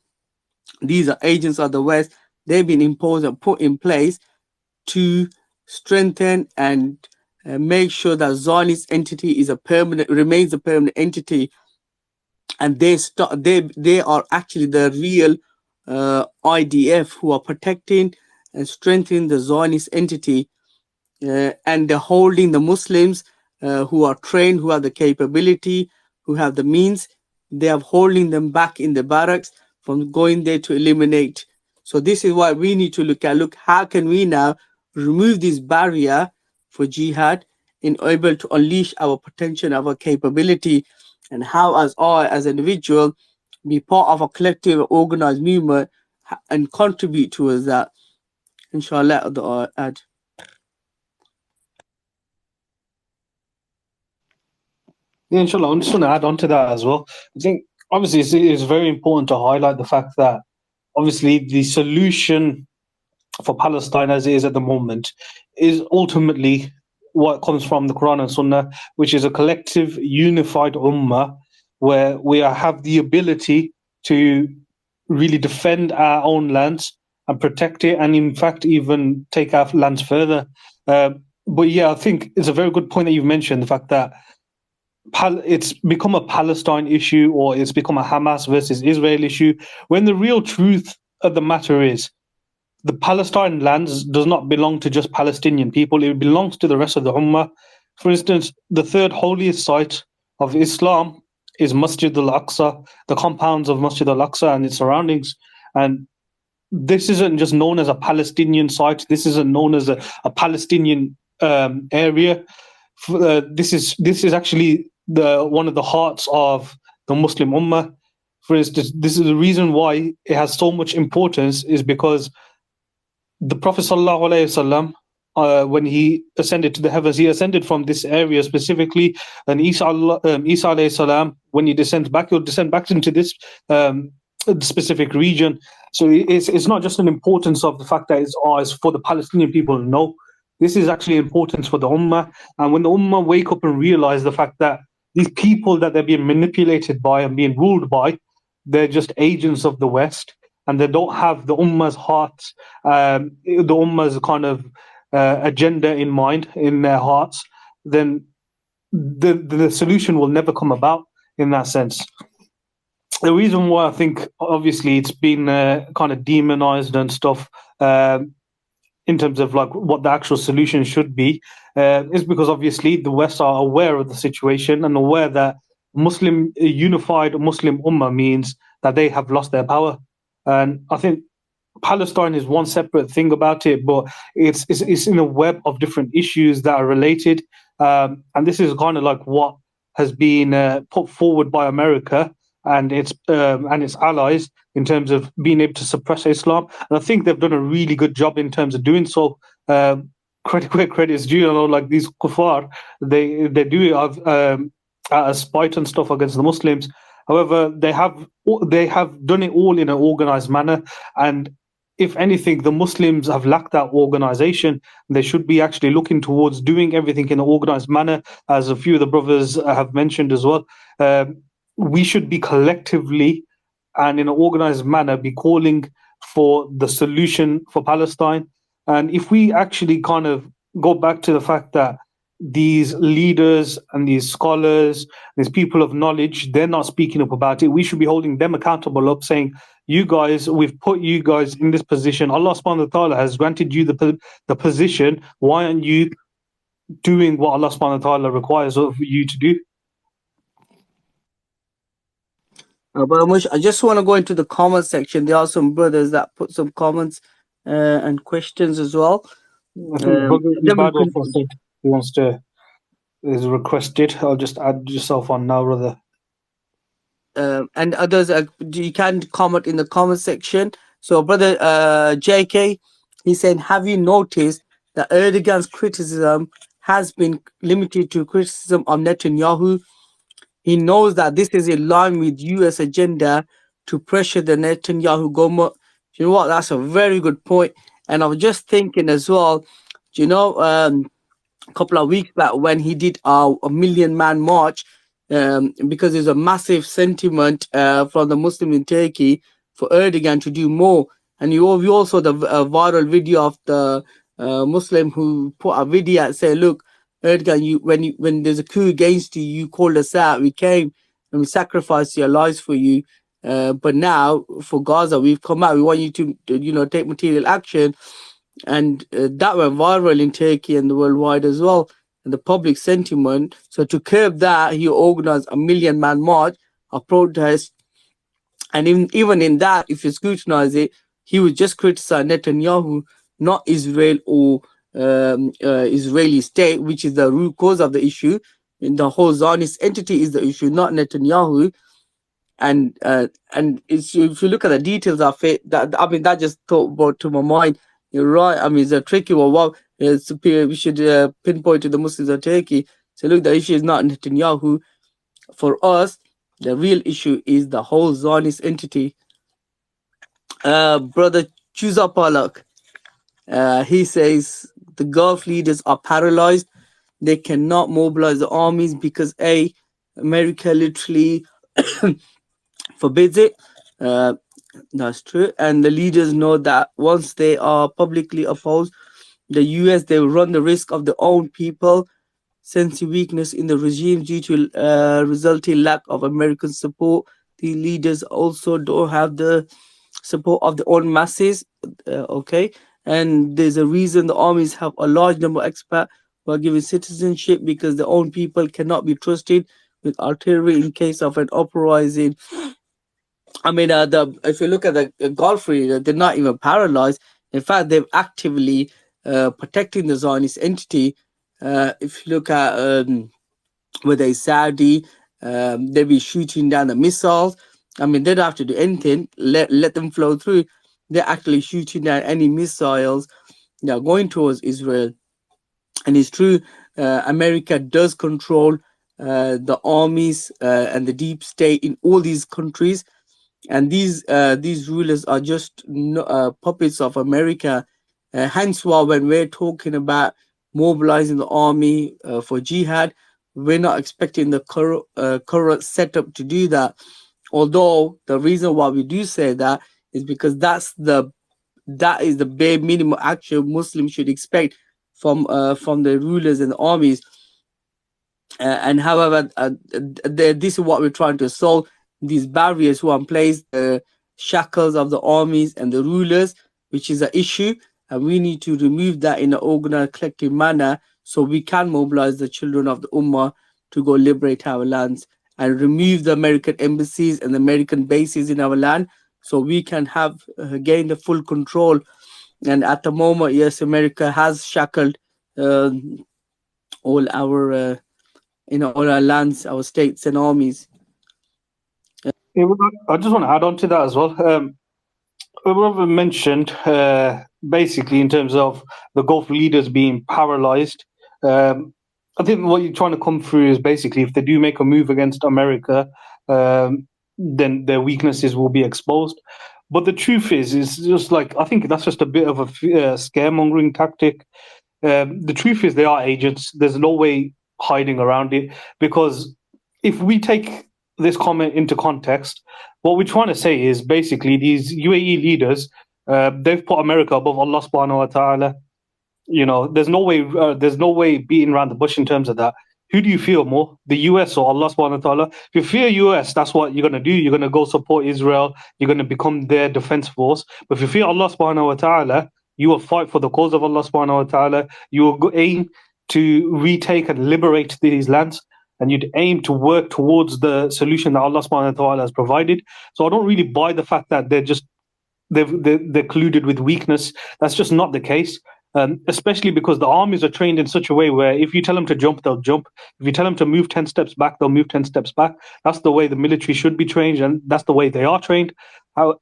these are agents of the West. They've been imposed and put in place to strengthen and make sure that Zionist entity remains a permanent entity, and they are actually the real IDF who are protecting and strengthening the Zionist entity, and they're holding the Muslims who are trained, who have the capability, who have the means. They are holding them back in the barracks from going there to eliminate. So this is what we need to look at. Look, how can we now remove this barrier for jihad in able to unleash our potential, our capability, and how as an individual, be part of a collective organized movement and contribute towards that. Inshallah, the add. Yeah, inshallah. I'm just going to add on to that as well. I think obviously it's very important to highlight the fact that obviously the solution for Palestine as it is at the moment is ultimately what comes from the Quran and Sunnah, which is a collective, unified ummah where we have the ability to really defend our own lands and protect it, and in fact even take our lands further. But yeah, I think it's a very good point that you've mentioned, the fact that it's become a Palestine issue, or it's become a Hamas versus Israel issue, when the real truth of the matter is the Palestine lands does not belong to just Palestinian people. It belongs to the rest of the Ummah. For instance, the third holiest site of Islam is Masjid al-Aqsa, the compounds of Masjid al-Aqsa and its surroundings. And this isn't just known as a Palestinian site. This isn't known as a Palestinian area. This is actually one of the hearts of the Muslim Ummah. For instance, this is the reason why it has so much importance, is because the Prophet ﷺ, when he ascended to the heavens, he ascended from this area specifically. And Isa alayhi salam, when he descends back, he'll descend back into this specific region. So it's not just an importance of the fact that it's for the Palestinian people. No, this is actually importance for the Ummah. And when the Ummah wake up and realize the fact that these people that they're being manipulated by and being ruled by, they're just agents of the West, and they don't have the Ummah's heart, the Ummah's kind of agenda in mind, in their hearts, then the solution will never come about in that sense. The reason why I think, obviously, it's been kind of demonized and stuff in terms of like what the actual solution should be is because obviously the West are aware of the situation and aware that unified Muslim Ummah means that they have lost their power. And I think Palestine is one separate thing about it, but it's in a web of different issues that are related. And this is kind of like what has been put forward by America and its allies in terms of being able to suppress Islam. And I think they've done a really good job in terms of doing so. Credit where credit is due. You know, like these kuffar, they do it out of spite and stuff against the Muslims. However, they have done it all in an organized manner, and if anything, the Muslims have lacked that organization. They should be actually looking towards doing everything in an organized manner, as a few of the brothers have mentioned as well. We should be collectively and in an organized manner be calling for the solution for Palestine. And if we actually kind of go back to the fact that these leaders and these scholars, these people of knowledge, they're not speaking up about it, we should be holding them accountable up, saying, you guys, we've put you guys in this position. Allah subhanahu wa ta'ala has granted you the position. Why aren't you doing what Allah subhanahu wa ta'ala requires of you to do? But I just want to go into the comment section. There are some brothers that put some comments and questions as well. I think Brother Then we Ibad also said he wants to, is requested. I'll just add yourself on now, brother. and others, you can comment in the comment section. So, brother JK, he said, have you noticed that Erdogan's criticism has been limited to criticism of Netanyahu? He knows that this is in line with US agenda to pressure the Netanyahu government. You know what? That's a very good point. And I was just thinking as well, you know, a couple of weeks back when he did a million man march, because there's a massive sentiment from the Muslim in Turkey for Erdogan to do more. And you also the viral video of the Muslim who put a video and say, look, Erdogan, when there's a coup against you, you called us out. We came and we sacrificed your lives for you. But now for Gaza, we've come out. We want you to, take material action. And that went viral in Turkey and the worldwide as well, and the public sentiment. So to curb that, he organized a million man march, a protest, and even in that, if you scrutinize it, he would just criticize Netanyahu, not Israel or Israeli state, which is the root cause of the issue. And the whole Zionist entity is the issue, not Netanyahu. And if you look at the details of it, that just brought to my mind. You're right. I mean, it's a tricky one. Well, we should pinpoint to the Muslims of Turkey. So look, the issue is not Netanyahu. For us, the real issue is the whole Zionist entity. Brother Chuzapalak, he says the Gulf leaders are paralyzed. They cannot mobilize the armies because America literally forbids it. That's true. And the leaders know that once they are publicly opposed, the US, they will run the risk of their own people, sensing weakness in the regime due to resulting lack of American support. The leaders also don't have the support of their own masses. Okay. And there's a reason the armies have a large number of expats who are given citizenship, because their own people cannot be trusted with artillery in case of an uprising. I mean, if you look at the Gulf region, they're not even paralyzed. In fact, they're actively protecting the Zionist entity. If you look at whether it's Saudi, they'll be shooting down the missiles. I mean, they don't have to do anything. Let them flow through. They're actually shooting down any missiles that are going towards Israel. And it's true, America does control the armies and the deep state in all these countries. And these rulers are just puppets of America. Hence why when we're talking about mobilizing the army for jihad, we're not expecting the current setup to do that. Although the reason why we do say that is because that is the bare minimum action Muslims should expect from the rulers and the armies. And however, this is what we're trying to solve. These barriers who are in place, the shackles of the armies and the rulers, which is an issue, and we need to remove that in an organized, collective manner, so we can mobilize the children of the Ummah to go liberate our lands and remove the American embassies and the American bases in our land, so we can have gain the full control. And at the moment, yes, America has shackled all our all our lands, our states and armies. I just want to add on to that as well. Whoever mentioned, basically, in terms of the Gulf leaders being paralyzed, I think what you're trying to come through is basically if they do make a move against America, then their weaknesses will be exposed. But the truth is just like, I think that's just a bit of a scaremongering tactic. The truth is they are agents. There's no way hiding around it, because if we take this comment into context, what we're trying to say is basically these UAE leaders, they've put America above Allah subhanahu wa ta'ala. There's no way beating around the bush in terms of that. Who do you fear more, the US or Allah subhanahu wa ta'ala? If you fear US, that's what you're going to do. You're going to go support Israel. You're going to become their defense force. But if you fear Allah subhanahu wa ta'ala, you will fight for the cause of Allah subhanahu wa ta'ala. You will aim to retake and liberate these lands. and you'd aim to work towards the solution that Allah subhanahu wa ta'ala has provided. So I don't really buy the fact that they're colluded with weakness. That's just not the case. Especially because the armies are trained in such a way where if you tell them to jump, they'll jump. If you tell them to move 10 steps back, they'll move 10 steps back. That's the way the military should be trained, and that's the way they are trained.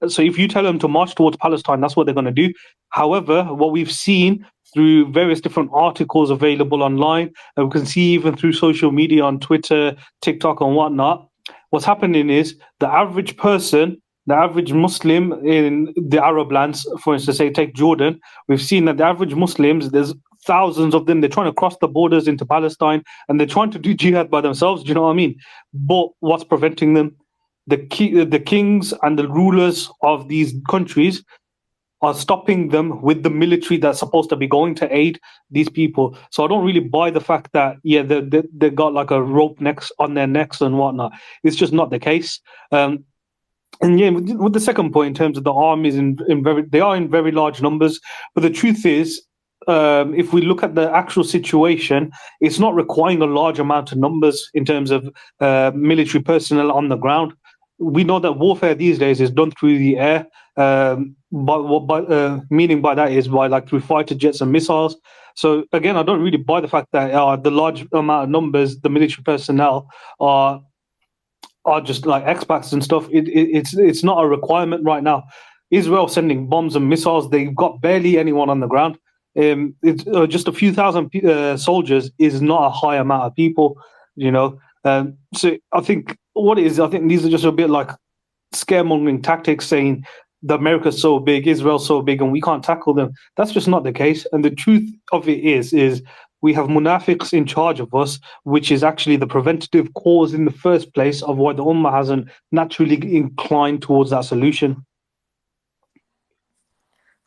So if you tell them to march towards Palestine, that's what they're going to do. However, what we've seen through various different articles available online, and we can see even through social media on Twitter, TikTok, and whatnot, what's happening is the average person, the average Muslim in the Arab lands, for instance, say take Jordan, we've seen that the average Muslims, there's thousands of them, they're trying to cross the borders into Palestine and they're trying to do jihad by themselves. Do you know what I mean? But what's preventing them? The kings and the rulers of these countries are stopping them with the military that's supposed to be going to aid these people. So I don't really buy the fact that they got like a rope necks on their necks and whatnot. It's just not the case. And yeah, with the second point in terms of the armies they are in very large numbers. But the truth is, if we look at the actual situation, it's not requiring a large amount of numbers in terms of military personnel on the ground. We know that warfare these days is done through the air. But what meaning by that is by like through fighter jets and missiles. So again, I don't really buy the fact that the large amount of numbers, the military personnel are just like expats and stuff. It's not a requirement right now. Israel sending bombs and missiles. They've got barely anyone on the ground. It's just a few thousand soldiers is not a high amount of people, you know. So I think what it is, I think these are just a bit like scaremongering tactics, saying the America's so big, Israel's so big, and we can't tackle them. That's just not the case. And the truth of it is we have munafiqs in charge of us, which is actually the preventative cause in the first place of why the Ummah hasn't naturally inclined towards that solution.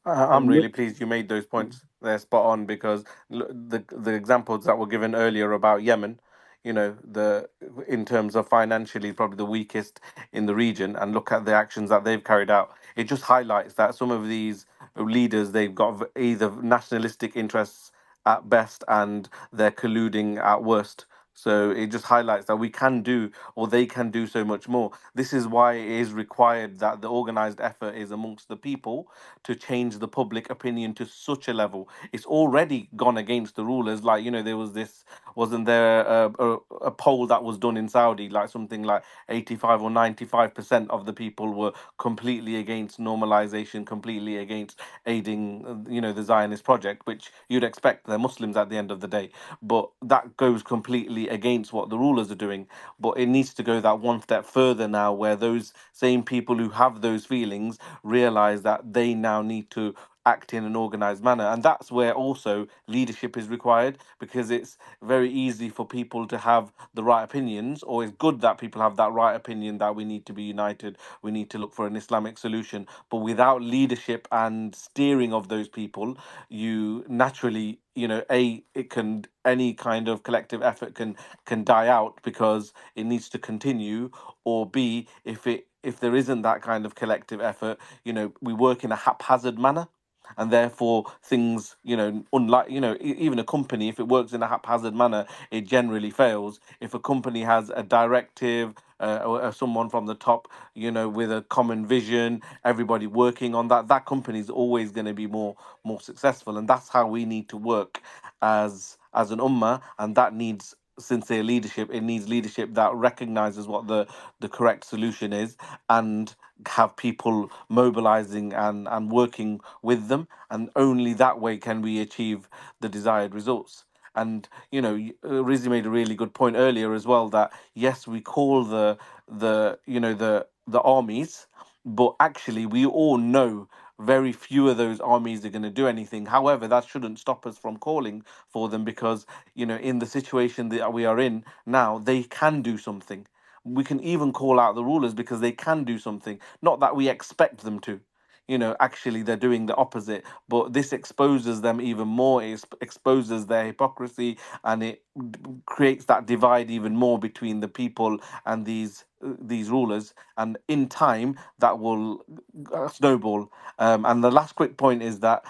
I'm really pleased you made those points. They're spot on because the examples that were given earlier about Yemen, the in terms of financially probably the weakest in the region, and look at the actions that they've carried out. It just highlights that some of these leaders, they've got either nationalistic interests at best and they're colluding at worst. So it just highlights that we can do, or they can do so much more. This is why it is required that the organized effort is amongst the people to change the public opinion to such a level. It's already gone against the rulers. Like, there was this, wasn't there a poll that was done in Saudi, like something like 85 or 95% of the people were completely against normalization, completely against aiding, the Zionist project, which you'd expect. They're Muslims at the end of the day. But that goes completely against what the rulers are doing. But it needs to go that one step further now, where those same people who have those feelings realize that they now need to act in an organized manner. And that's where also leadership is required, because it's very easy for people to have the right opinions, or it's good that people have that right opinion that we need to be united, we need to look for an Islamic solution. But without leadership and steering of those people, you naturally, any kind of collective effort can die out because it needs to continue. Or B, if there isn't that kind of collective effort, we work in a haphazard manner, and therefore things, unlike, even a company, if it works in a haphazard manner, it generally fails. If a company has a directive, or someone from the top, with a common vision, everybody working on that company is always going to be more successful. And that's how we need to work as an ummah, and that needs sincere leadership. It needs leadership that recognizes what the correct solution is, and have people mobilizing and working with them. And only that way can we achieve the desired results. And Rizzi made a really good point earlier as well, that yes, we call the armies, but actually we all know very few of those armies are going to do anything. However, that shouldn't stop us from calling for them, because in the situation that we are in now, they can do something. We can even call out the rulers because they can do something. Not that we expect them to. Actually, they're doing the opposite. But this exposes them even more. It exposes their hypocrisy, and it creates that divide even more between the people and these rulers. And in time, that will snowball. And the last quick point is that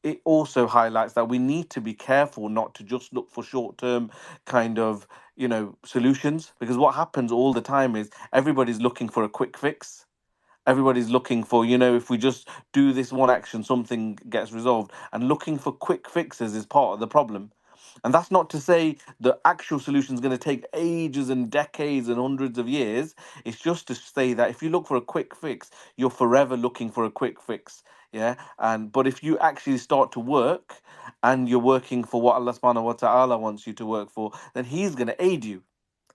it also highlights that we need to be careful not to just look for short term kind of solutions, because what happens all the time is everybody's looking for a quick fix. Everybody's looking for, if we just do this one action, something gets resolved. And looking for quick fixes is part of the problem. And that's not to say the actual solution is going to take ages and decades and hundreds of years. It's just to say that if you look for a quick fix, you're forever looking for a quick fix. Yeah. But if you actually start to work and you're working for what Allah subhanahu wa ta'ala wants you to work for, then He's going to aid you.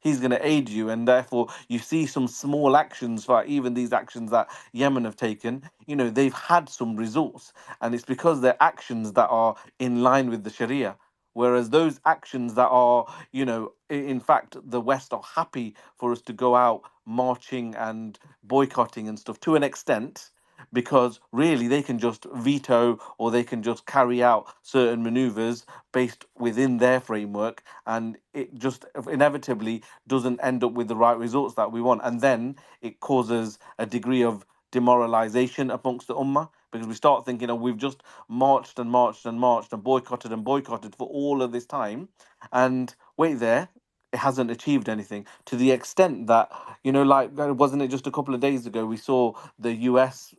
He's going to aid you, and therefore you see some small actions, for even these actions that Yemen have taken, they've had some results, and it's because they're actions that are in line with the Sharia. Whereas those actions that are, in fact, the West are happy for us to go out marching and boycotting and stuff to an extent, because really they can just veto or they can just carry out certain maneuvers based within their framework, and it just inevitably doesn't end up with the right results that we want. And then it causes a degree of demoralization amongst the ummah, because we start thinking, oh, we've just marched and marched and marched and boycotted for all of this time, and wait there, it hasn't achieved anything, to the extent that, like, wasn't it just a couple of days ago we saw the US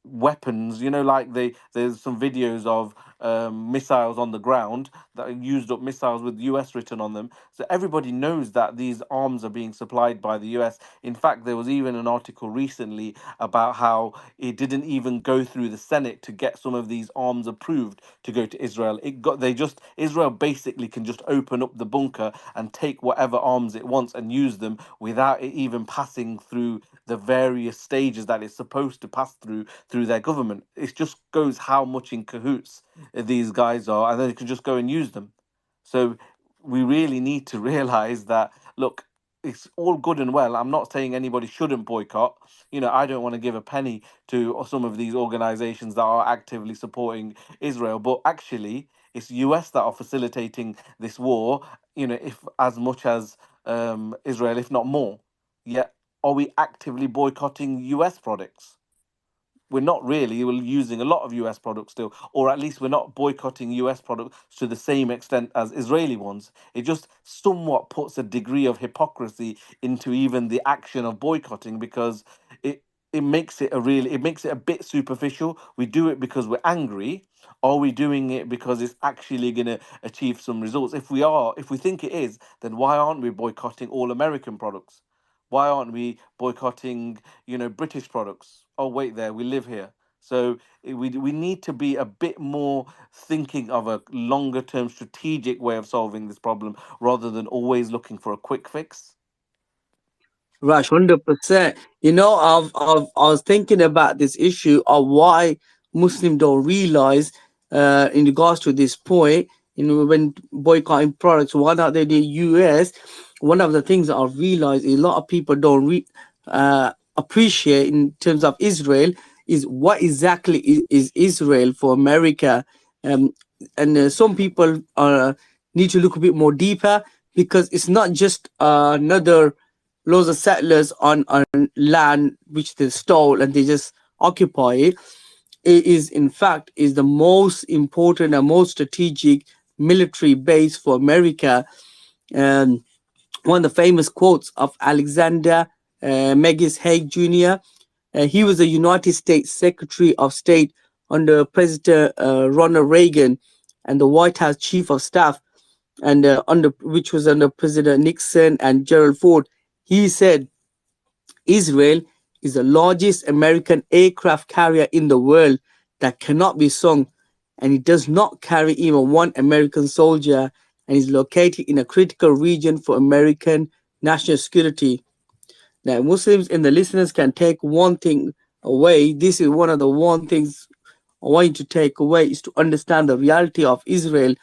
weapons, like there's some videos of missiles on the ground that are used up missiles with US written on them. So everybody knows that these arms are being supplied by the US. In fact, there was even an article recently about how it didn't even go through the Senate to get some of these arms approved to go to Israel. Israel basically can just open up the bunker and take whatever arms it wants and use them without it even passing through the various stages that it's supposed to pass through their government. It just goes how much in cahoots these guys are, and then they can just go and use them. So we really need to realize that, look, it's all good and well. I'm not saying anybody shouldn't boycott. I don't want to give a penny to some of these organizations that are actively supporting Israel, but actually it's US that are facilitating this war, if as much as Israel, if not more. Yet are we actively boycotting US products? We're not really. We're using a lot of US products still, or at least we're not boycotting US products to the same extent as Israeli ones. It just somewhat puts a degree of hypocrisy into even the action of boycotting, because it makes it a bit superficial. We do it because we're angry. Are we doing it because it's actually going to achieve some results? If we think it is, then why aren't we boycotting all American products? Why aren't we boycotting, British products? Oh, wait there, we live here. So we need to be a bit more thinking of a longer term strategic way of solving this problem, rather than always looking for a quick fix. Right, 100%. I was thinking about this issue of why Muslims don't realize, in regards to this point, when boycotting products, why not they the US? One of the things I realized is a lot of people don't appreciate in terms of Israel is what exactly is Israel for America. Um, and some people need to look a bit more deeper, because it's not just another loads of settlers on land which they stole and they just occupy it. It is in fact is the most important and most strategic military base for America. And one of the famous quotes of Alexander Megis Haig Jr. He was a United States Secretary of State under President Ronald Reagan and the White House Chief of Staff, and which was under President Nixon and Gerald Ford. He said, Israel is the largest American aircraft carrier in the world that cannot be sunk, and it does not carry even one American soldier, and is located in a critical region for American national security. Now, Muslims and the listeners can take one thing away. This is one of the one things I want you to take away, is to understand the reality of Israel.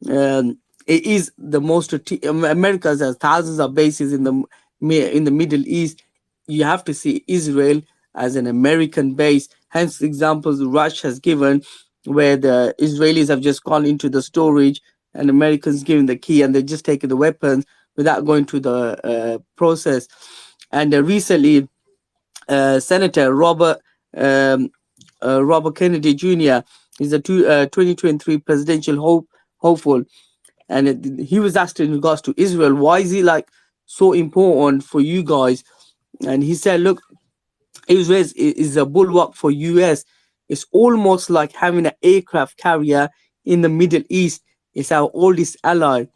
It is the most America has thousands of bases in the Middle East. You have to see Israel as an American base. Hence, examples Rush has given, where the Israelis have just gone into the storage and Americans giving the key, and they're just taking the weapons without going through the process. And recently, Senator Robert Kennedy Jr. is a 2023 presidential hopeful. And he was asked in regards to Israel, why is he like so important for you guys? And he said, look, Israel is a bulwark for US. It's almost like having an aircraft carrier in the Middle East. It's our oldest ally.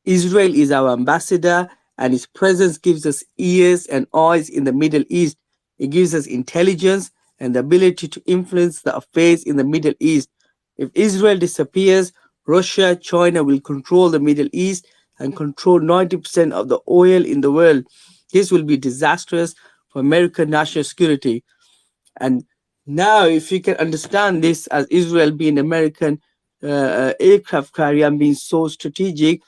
Israel is our ambassador, and its presence gives us ears and eyes in the Middle East. It gives us intelligence and the ability to influence the affairs in the Middle East. If Israel disappears, Russia, China will control the Middle East and control 90% of the oil in the world. This will be disastrous for American national security. And now, if you can understand this as Israel being American aircraft carrier and being so strategic,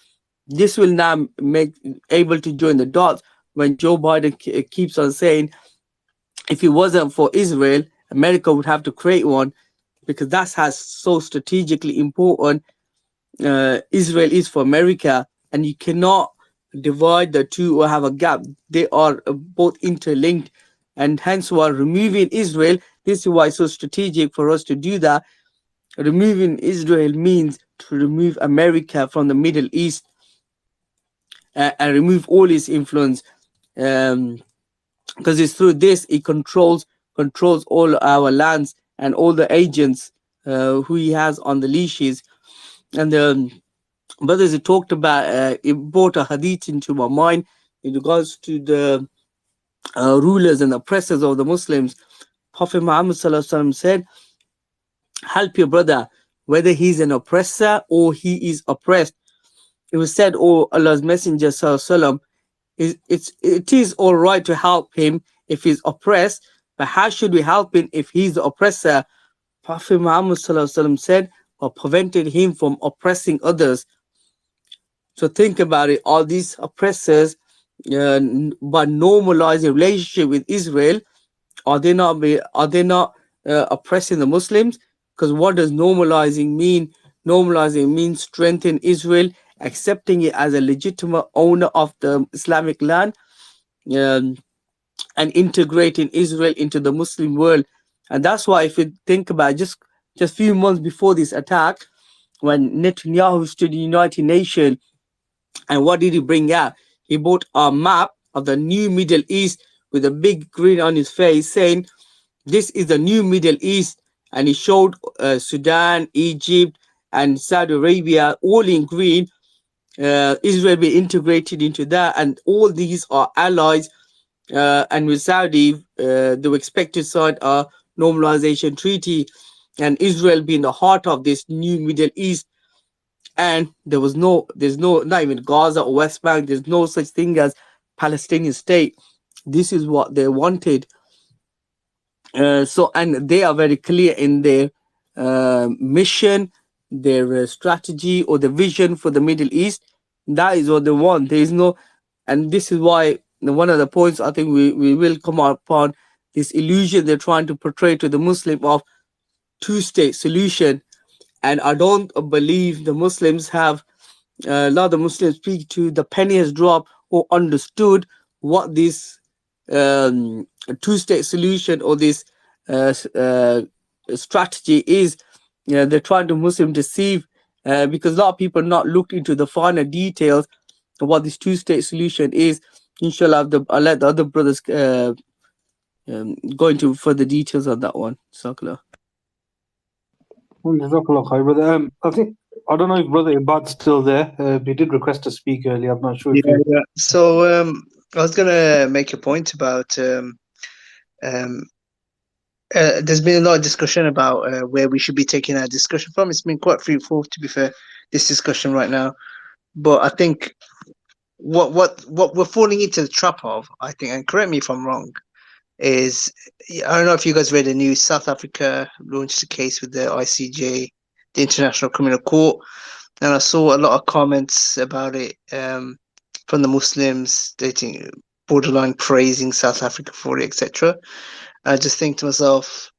this will now make able to join the dots when Joe Biden keeps on saying, if it wasn't for Israel, America would have to create one, because that's how so strategically important Israel is for America, and you cannot divide the two or have a gap. They are both interlinked, and hence while removing Israel, this is why it's so strategic for us to do that. Removing Israel means to remove America from the Middle East and remove all its influence, because it's through this it controls all our lands and all the agents who he has on the leashes. And the brothers who talked about it brought a hadith into my mind in regards to the rulers and oppressors of the Muslims. Prophet Muhammad said, help your brother whether he's an oppressor or he is oppressed. It was said, oh Allah's Messenger sallallahu, it is all right to help him if he's oppressed, but how should we help him if he's the oppressor? Prophet Muhammad said, or prevented him from oppressing others. So think about it, all these oppressors, by normalizing relationship with Israel, are they not oppressing the Muslims? Because what does normalizing mean? Normalizing means strengthen Israel, accepting it as a legitimate owner of the Islamic land, and integrating Israel into the Muslim world. And that's why, if you think about it, just a few months before this attack, when Netanyahu stood in the United Nations, and what did he bring out? He brought a map of the new Middle East with a big grin on his face, saying, this is the new Middle East. And he showed Sudan, Egypt, and Saudi Arabia all in green. Israel be integrated into that, and all these are allies. And with Saudi, they were expected to sign a normalization treaty, and Israel being the heart of this new Middle East. And there's no, not even Gaza or West Bank. There's no such thing as Palestinian state. This is what they wanted. So, and they are very clear in their mission, their strategy, or the vision for the Middle East. That is what they want. There is no, and this is why one of the points I think we will come upon, this illusion they're trying to portray to the Muslim of two-state solution. And I don't believe the Muslims have, a lot of the Muslims speak to, the penny has dropped or understood what this two-state solution or this strategy is. They're trying to Muslim deceive, because a lot of people not looked into the finer details of what this two-state solution is. Inshallah, I'll let the other brothers go into further details on that one. Jazakallah. Jazakallah khair, brother. I don't know if Brother Ibad's still there. He did request to speak earlier. I'm not sure if Yeah. So I was gonna make a point about there's been a lot of discussion about where we should be taking our discussion from. It's been quite fruitful, to be fair, this discussion right now. But I think what we're falling into the trap of, I think, and correct me if I'm wrong, is, I don't know if you guys read the news. South Africa launched a case with the ICJ, the International Criminal Court, and I saw a lot of comments about it from the Muslims, stating, borderline praising South Africa for it, etc. I just think to myself,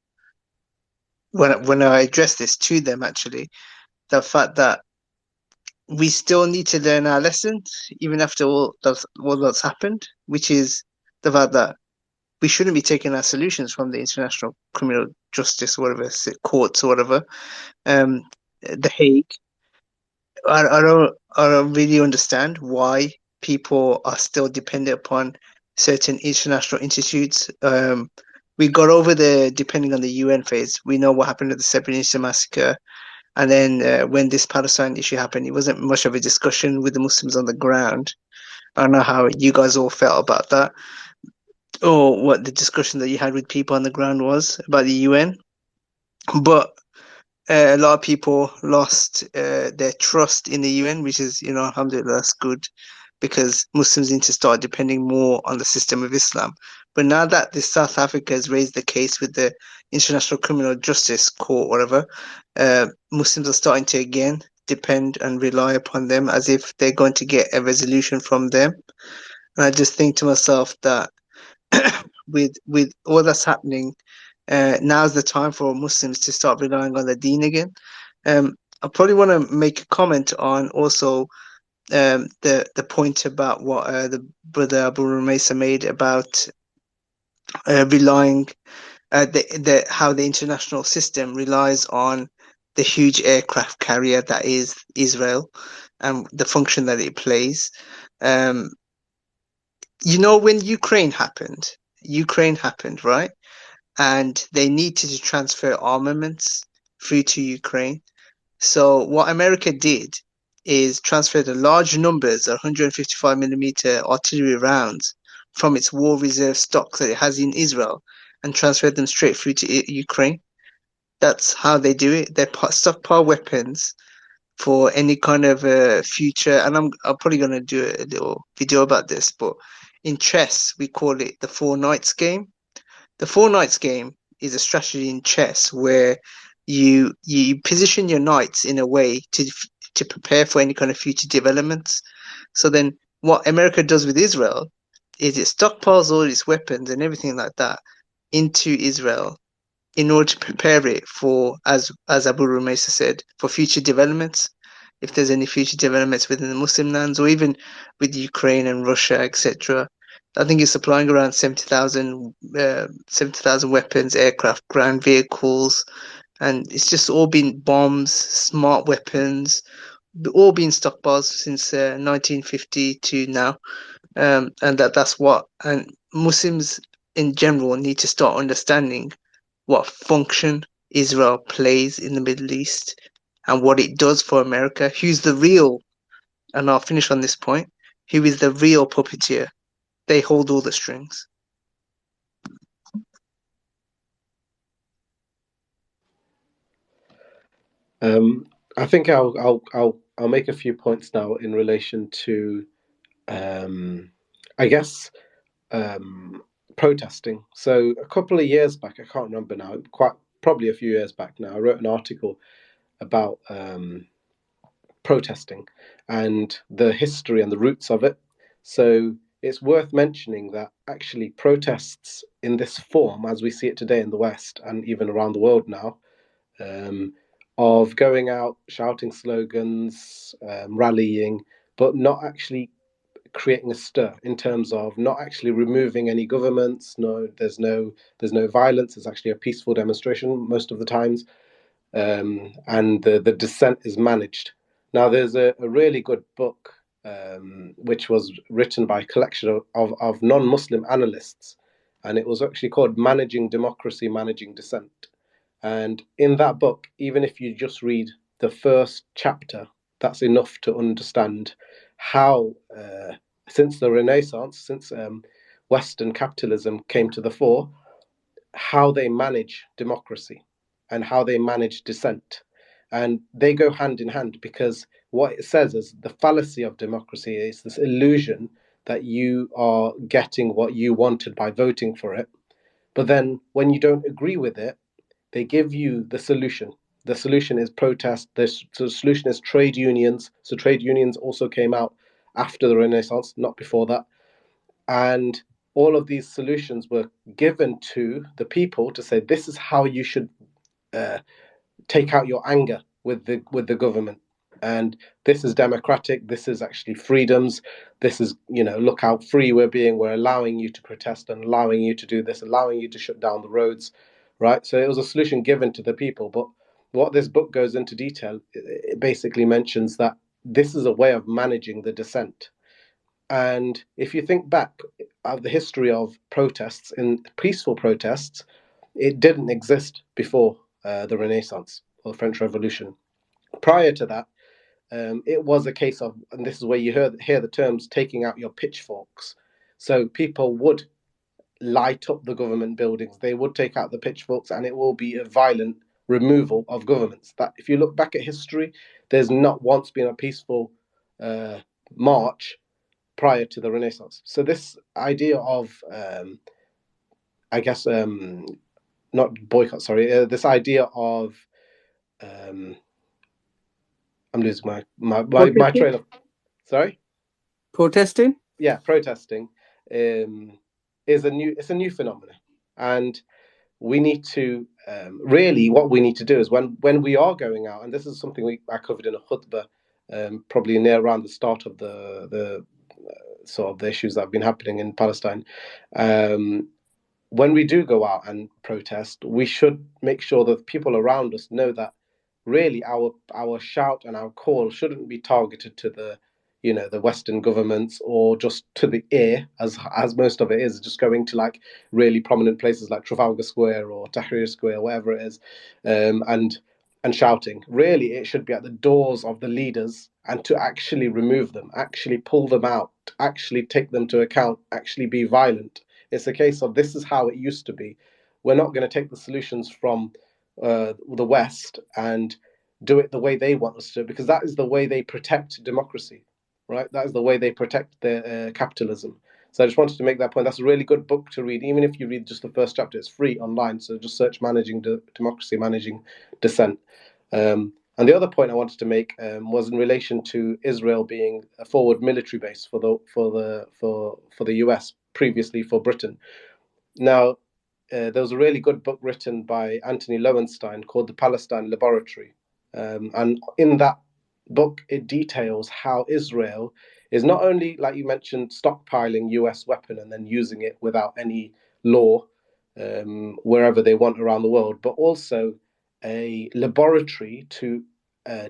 when I address this to them, actually, the fact that we still need to learn our lessons, even after all that's happened, which is the fact that we shouldn't be taking our solutions from the International Criminal Justice, whatever, courts or whatever, The Hague. I don't really understand why people are still dependent upon certain international institutes. We got over the depending on the UN phase. We know what happened at the Srebrenica massacre, and then when this Palestine issue happened, it wasn't much of a discussion with the Muslims on the ground. I don't know how you guys all felt about that, or what the discussion that you had with people on the ground was about the UN. But a lot of people lost their trust in the UN, which is, alhamdulillah, that's good because Muslims need to start depending more on the system of Islam. But now that the South Africa has raised the case with the International Criminal Justice Court, whatever, Muslims are starting to again depend and rely upon them as if they're going to get a resolution from them. And I just think to myself that with all that's happening, now's the time for Muslims to start relying on the Deen again. I probably want to make a comment on also the point about what the brother Abu Rumaysa made about relying the how the international system relies on the huge aircraft carrier that is Israel and the function that it plays. Um, when Ukraine happened, right? And they needed to transfer armaments through to Ukraine. So what America did is transfer the large numbers of 155 millimeter artillery rounds from its war reserve stocks that it has in Israel and transferred them straight through to Ukraine. That's how they do it. They stockpile weapons for any kind of future. And I'm probably going to do a little video about this, but in chess, we call it the Four Knights game. The Four Knights game is a strategy in chess where you position your knights in a way to prepare for any kind of future developments. So then, what America does with Israel is it stockpiles all its weapons and everything like that into Israel in order to prepare it for, as Abu Rumaysa said, for future developments. If there's any future developments within the Muslim lands or even with Ukraine and Russia, etc. I think it's supplying around 70,000 weapons, aircraft, ground vehicles, and it's just all been bombs, smart weapons, all been stockpiled since 1950 to now. And that's what, and Muslims in general need to start understanding what function Israel plays in the Middle East and what it does for America. Who's the real, and I'll finish on this point, who is the real puppeteer? They hold all the strings. I think I'll make a few points now in relation to, I guess, protesting. So a couple of years back, I can't remember now, quite probably a few years back now, I wrote an article about protesting and the history and the roots of it. So it's worth mentioning that actually protests in this form, as we see it today in the West and even around the world now, of going out, shouting slogans, rallying, but not actually creating a stir in terms of not actually removing any governments. No, there's no violence. It's actually a peaceful demonstration most of the times, and the dissent is managed. Now, there's a really good book which was written by a collection of non-Muslim analysts, and it was actually called "Managing Democracy, Managing Dissent." And in that book, even if you just read the first chapter, that's enough to understand how, since the Renaissance, since Western capitalism came to the fore, how they manage democracy and how they manage dissent. And they go hand in hand because what it says is the fallacy of democracy is this illusion that you are getting what you wanted by voting for it. But then when you don't agree with it, they give you the solution. The solution is protest. The solution is trade unions. So trade unions also came out after the Renaissance, not before that. And all of these solutions were given to the people to say, this is how you should take out your anger with the government. And this is democratic. This is actually freedoms. This is, look how free we're allowing you to protest and allowing you to do this, allowing you to shut down the roads, right? So it was a solution given to the people. But what this book goes into detail, it basically mentions that this is a way of managing the dissent. And if you think back of the history of protests, in peaceful protests, it didn't exist before the Renaissance or the French Revolution. Prior to that, it was a case of, and this is where you hear the terms, taking out your pitchforks. So people would light up the government buildings, they would take out the pitchforks, and it will be a violent removal of governments. That, if you look back at history, there's not once been a peaceful march prior to the Renaissance. So this idea of, I guess, not boycott, sorry, this idea of, I'm losing my trail of, sorry? Protesting? Yeah, protesting is a new phenomenon. And we need to, really what we need to do is when we are going out, and this is something I covered in a khutbah, probably near around the start of the sort of the issues that have been happening in Palestine. When we do go out and protest, we should make sure that people around us know that really our shout and our call shouldn't be targeted to the Western governments or just to the ear, as most of it is just going to like really prominent places like Trafalgar Square or Tahrir Square, wherever it is, and shouting. Really, it should be at the doors of the leaders, and to actually remove them, actually pull them out, actually take them to account, actually be violent. It's a case of, this is how it used to be. We're not going to take the solutions from the West and do it the way they want us to, because that is the way they protect democracy, right? That is the way they protect their capitalism. So I just wanted to make that point. That's a really good book to read. Even if you read just the first chapter, it's free online. So just search Managing Democracy, Managing Dissent. And the other point I wanted to make was in relation to Israel being a forward military base for the US, previously for Britain. Now, there was a really good book written by Anthony Lowenstein called The Palestine Laboratory. And in that book, it details how Israel is not only, like you mentioned, stockpiling US weapon and then using it without any law wherever they want around the world, but also a laboratory to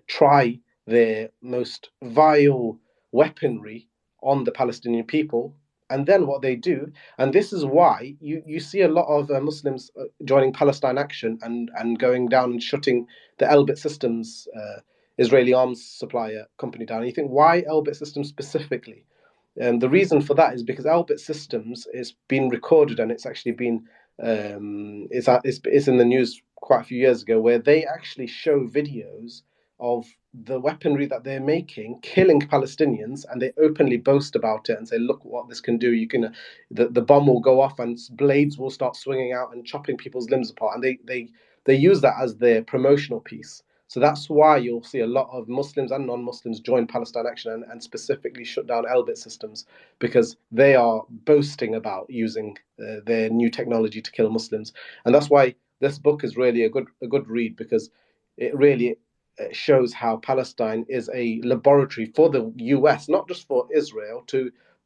try their most vile weaponry on the Palestinian people. And then what they do, and this is why you see a lot of Muslims joining Palestine Action and going down and shutting the Elbit Systems Israeli arms supplier company down. And you think, why Elbit Systems specifically? The reason for that is because Elbit Systems is been recorded, and it's actually been it's in the news quite a few years ago, where they actually show videos of the weaponry that they're making, killing Palestinians, and they openly boast about it and say, look what this can do. You can, the bomb will go off and blades will start swinging out and chopping people's limbs apart. And they use that as their promotional piece. So that's why you'll see a lot of Muslims and non-Muslims join Palestine Action and specifically shut down Elbit Systems, because they are boasting about using their new technology to kill Muslims. And that's why this book is really a good read, because it really shows how Palestine is a laboratory for the US, not just for Israel,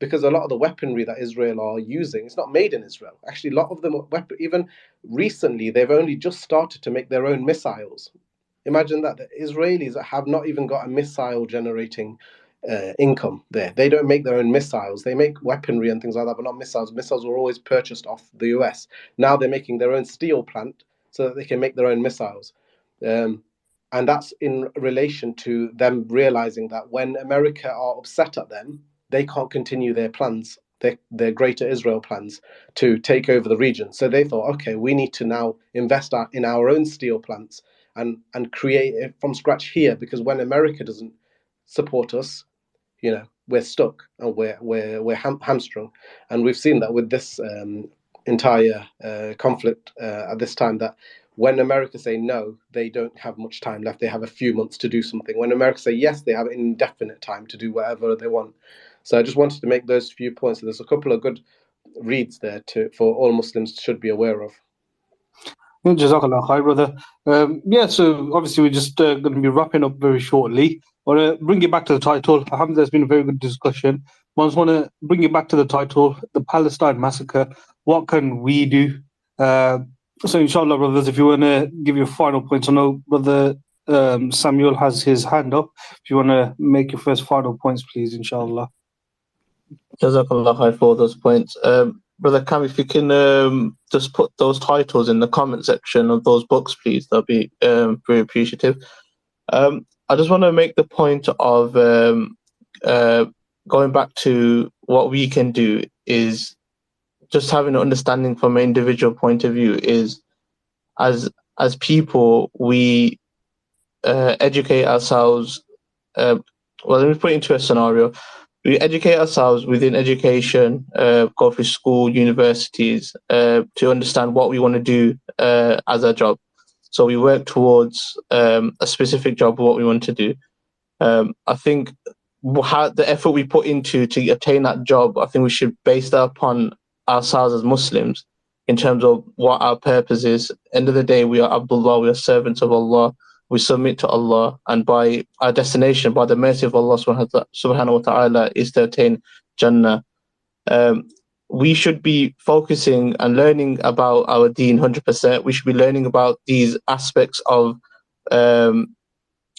because a lot of the weaponry that Israel are using is not made in Israel. Actually, a lot of them, even recently, they've only just started to make their own missiles. Imagine that. The Israelis have not even got a missile generating income there. They don't make their own missiles. They make weaponry and things like that, but not missiles. Missiles were always purchased off the US. Now they're making their own steel plant so that they can make their own missiles. And that's in relation to them realizing that when America are upset at them, they can't continue their plans, their Greater Israel plans to take over the region. So they thought, okay, we need to now invest in our own steel plants and create it from scratch here, because when America doesn't support us, we're stuck and we're hamstrung. And we've seen that with this entire conflict at this time, that when America say no, they don't have much time left. They have a few months to do something. When America say yes, they have an indefinite time to do whatever they want. So I just wanted to make those few points. So there's a couple of good reads there for all Muslims should be aware of. Jazakallah khair, brother. So obviously we're just going to be wrapping up very shortly. I want to bring it back to the title. Alhamdulillah, it's been a very good discussion. I just want to bring it back to the title, the Palestine Massacre. What can we do? So inshallah, brothers, if you want to give your final points, I know Brother Samuel has his hand up. If you want to make your first final points, please, inshallah. Jazakallah khair for those points. Brother Cam, if you can just put those titles in the comment section of those books, please, that'd be very appreciative. I just want to make the point of going back to what we can do is just having an understanding from an individual point of view is as people, we educate ourselves. Well, let me put it into a scenario. We educate ourselves within education, go through school, universities, to understand what we want to do as a job. So we work towards a specific job of what we want to do. I think the effort we put into to obtain that job, I think we should base that upon ourselves as Muslims in terms of what our purpose is. End of the day, we are Abdullah, we are servants of Allah. We submit to Allah, and by our destination, by the mercy of Allah subhanahu wa ta'ala, is to attain Jannah. We should be focusing and learning about our deen 100%. We should be learning about these aspects of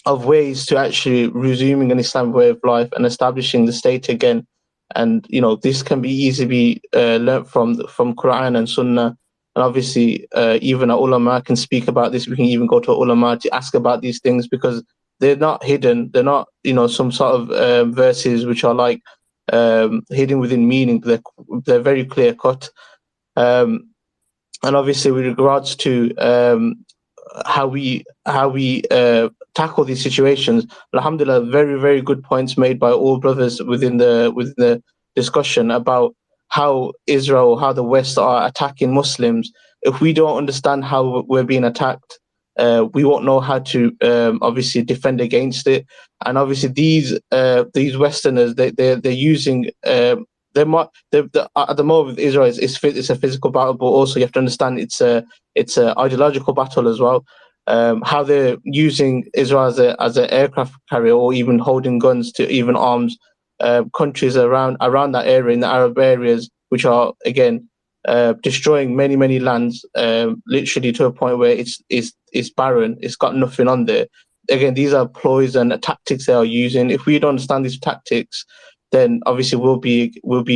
ways to actually resuming an Islamic way of life and establishing the state again. And this can be easily learnt from Quran and Sunnah. And obviously, even our ulama can speak about this. We can even go to our ulama to ask about these things because they're not hidden. They're not, some sort of verses which are like hidden within meaning. They're very clear cut. And obviously, with regards to how we tackle these situations, alhamdulillah, very, very good points made by all brothers within the discussion about how Israel, how the West are attacking Muslims. If we don't understand how we're being attacked, we won't know how to obviously defend against it. And obviously these Westerners, they're using at the moment with Israel, it's a physical battle, but also you have to understand it's a ideological battle as well. How they're using Israel as an aircraft carrier, or even holding guns to even arms countries around that area, in the Arab areas, which are again destroying many lands, literally to a point where it's barren. It's got nothing on there. Again, these are ploys and tactics they are using. If we don't understand these tactics, then obviously we'll be what's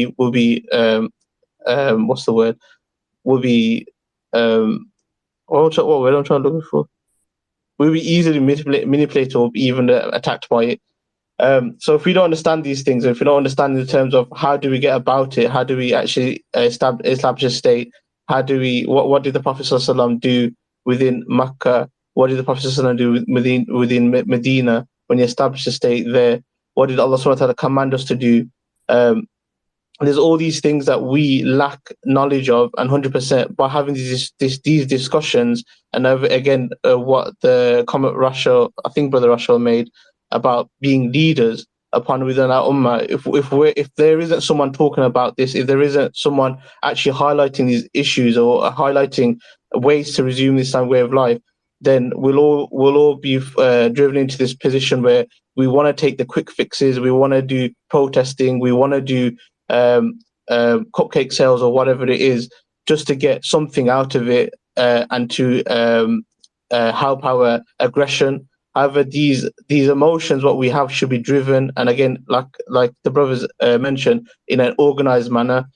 the word? We'll be what word I'm trying to look for? We'll be easily manipulated or even attacked by it. So if we don't understand these things, if we don't understand in terms of how do we get about it, how do we actually establish a state, what did the Prophet ﷺ do within Makkah? What did the Prophet ﷺ do within Medina when he established a state there? What did Allah subhanahu wa ta'ala command us to do? There's all these things that we lack knowledge of, and 100% by having these discussions, and again, what the comment I think Brother Rashel made about being leaders upon within our ummah. If there isn't someone talking about this, if there isn't someone actually highlighting these issues or highlighting ways to resume this way of life, then we'll all be driven into this position where we want to take the quick fixes, we want to do protesting, we want to do cupcake sales or whatever it is, just to get something out of it and to help our aggression. However, these emotions, what we have, should be driven, and again, like the brothers mentioned, in an organized manner.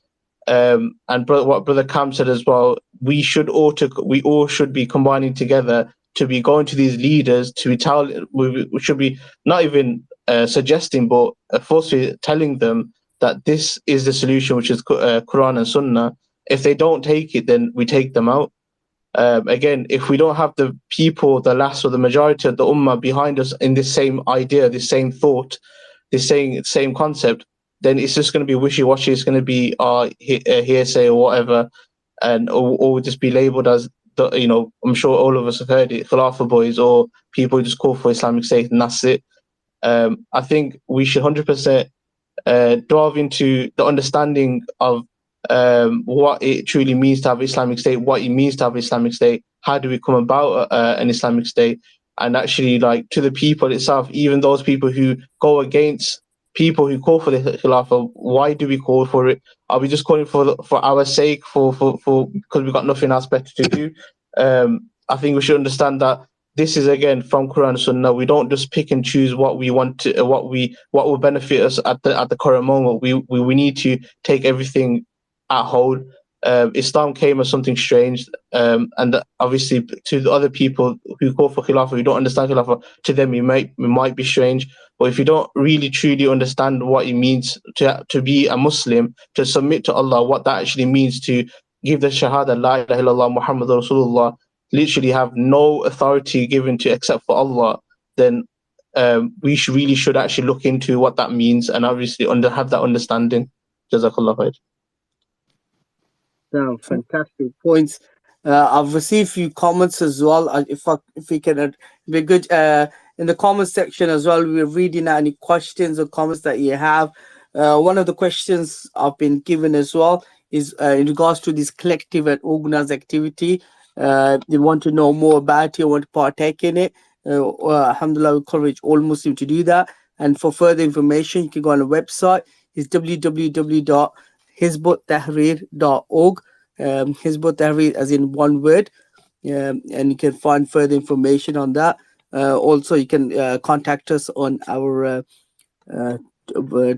And what Brother Cam said as well, we all should be combining together to be going to these leaders we should be not even suggesting, but forcefully telling them that this is the solution, which is Quran and Sunnah. If they don't take it, then we take them out. Again, if we don't have the people, the last or the majority of the ummah behind us in this same idea, this same thought, this same concept, then it's just going to be wishy-washy. It's going to be hearsay or whatever, or just be labelled as, I'm sure all of us have heard it, Khilafah boys, or people who just call for Islamic State, and that's it. I think we should 100% delve into the understanding of what it truly means to have Islamic State, what it means to have Islamic State, how do we come about an Islamic State, and actually, like, to the people itself, even those people who go against people who call for the Khilafah, why do we call for it? Are we just calling for our sake, for because we've got nothing else better to do? I think we should understand that this is again from Quran and Sunnah. We don't just pick and choose what we want to, what will benefit us at the current moment. We need to take everything at whole. Islam came as something strange, and obviously to the other people who call for Khilafah, who don't understand Khilafah, to them it might be strange. But if you don't really truly understand what it means to be a Muslim, to submit to Allah, what that actually means, to give the Shahada, La ilaha illallah Muhammadur Rasulullah, literally have no authority given to except for Allah, then we really should actually look into what that means and obviously have that understanding. Jazakallah khair. No, fantastic points. I've received a few comments as well. If we can, be good in the comment section as well. We're reading out any questions or comments that you have. One of the questions I've been given as well is in regards to this collective and organized activity. They want to know more about it, want to partake in it. Alhamdulillah, we encourage all Muslims to do that. And for further information, you can go on the website. It's www.hizbut-tahrir.org. Hizbut Tahrir as in one word. And you can find further information on that. Also, you can contact us on our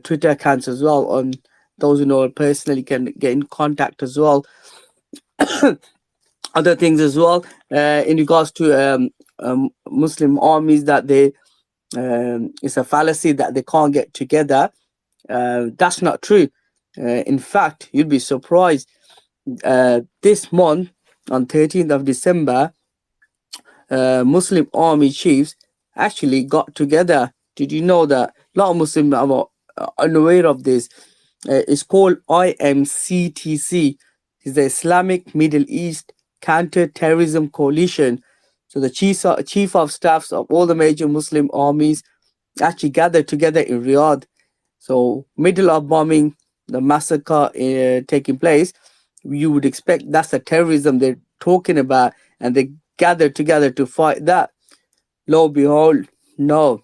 Twitter accounts as well. On those who know personally can get in contact as well. Other things as well in regards to Muslim armies, that they it's a fallacy that they can't get together. That's not true. In fact, you'd be surprised. This month, on 13th of December, Muslim army chiefs actually got together. Did you know that? A lot of Muslims are unaware of this. It's called IMCTC. It's the Islamic Middle East Counter-Terrorism Coalition. So the chief of staffs of all the major Muslim armies actually gathered together in Riyadh. So middle of bombing, the massacre taking place, you would expect that's the terrorism they're talking about, and they gathered together to fight that. Lo and behold, no.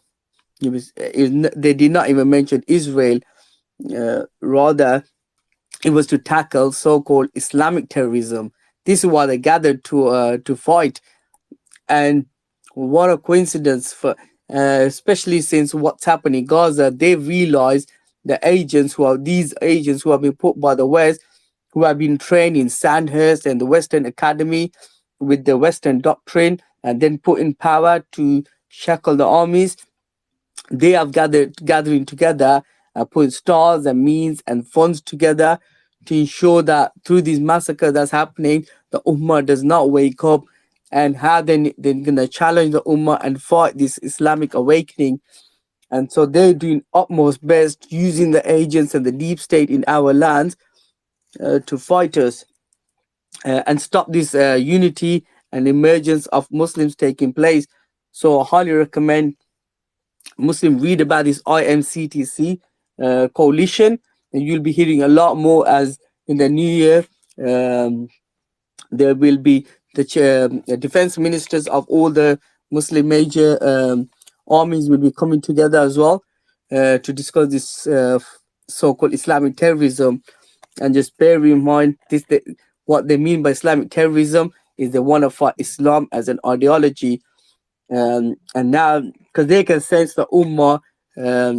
They did not even mention Israel. Rather, it was to tackle so-called Islamic terrorism. This is why they gathered to fight. And what a coincidence, for especially since what's happening in Gaza. They realized these agents who have been put by the West, who have been trained in Sandhurst and the Western Academy with the Western doctrine, and then put in power to shackle the armies. They have gathering together, put stars and means and funds together to ensure that through these massacres that's happening, the Ummah does not wake up, and how they're going to challenge the Ummah and fight this Islamic awakening. And so they're doing utmost best, using the agents and the deep state in our lands to fight us and stop this unity and emergence of Muslims taking place. So I highly recommend Muslim read about this IMCTC coalition, and you'll be hearing a lot more as in the new year. There will be the defense ministers of all the Muslim major armies will be coming together as well to discuss this so-called Islamic terrorism. And just bear in mind, what they mean by Islamic terrorism is they want to fight Islam as an ideology. And now, because they can sense the Ummah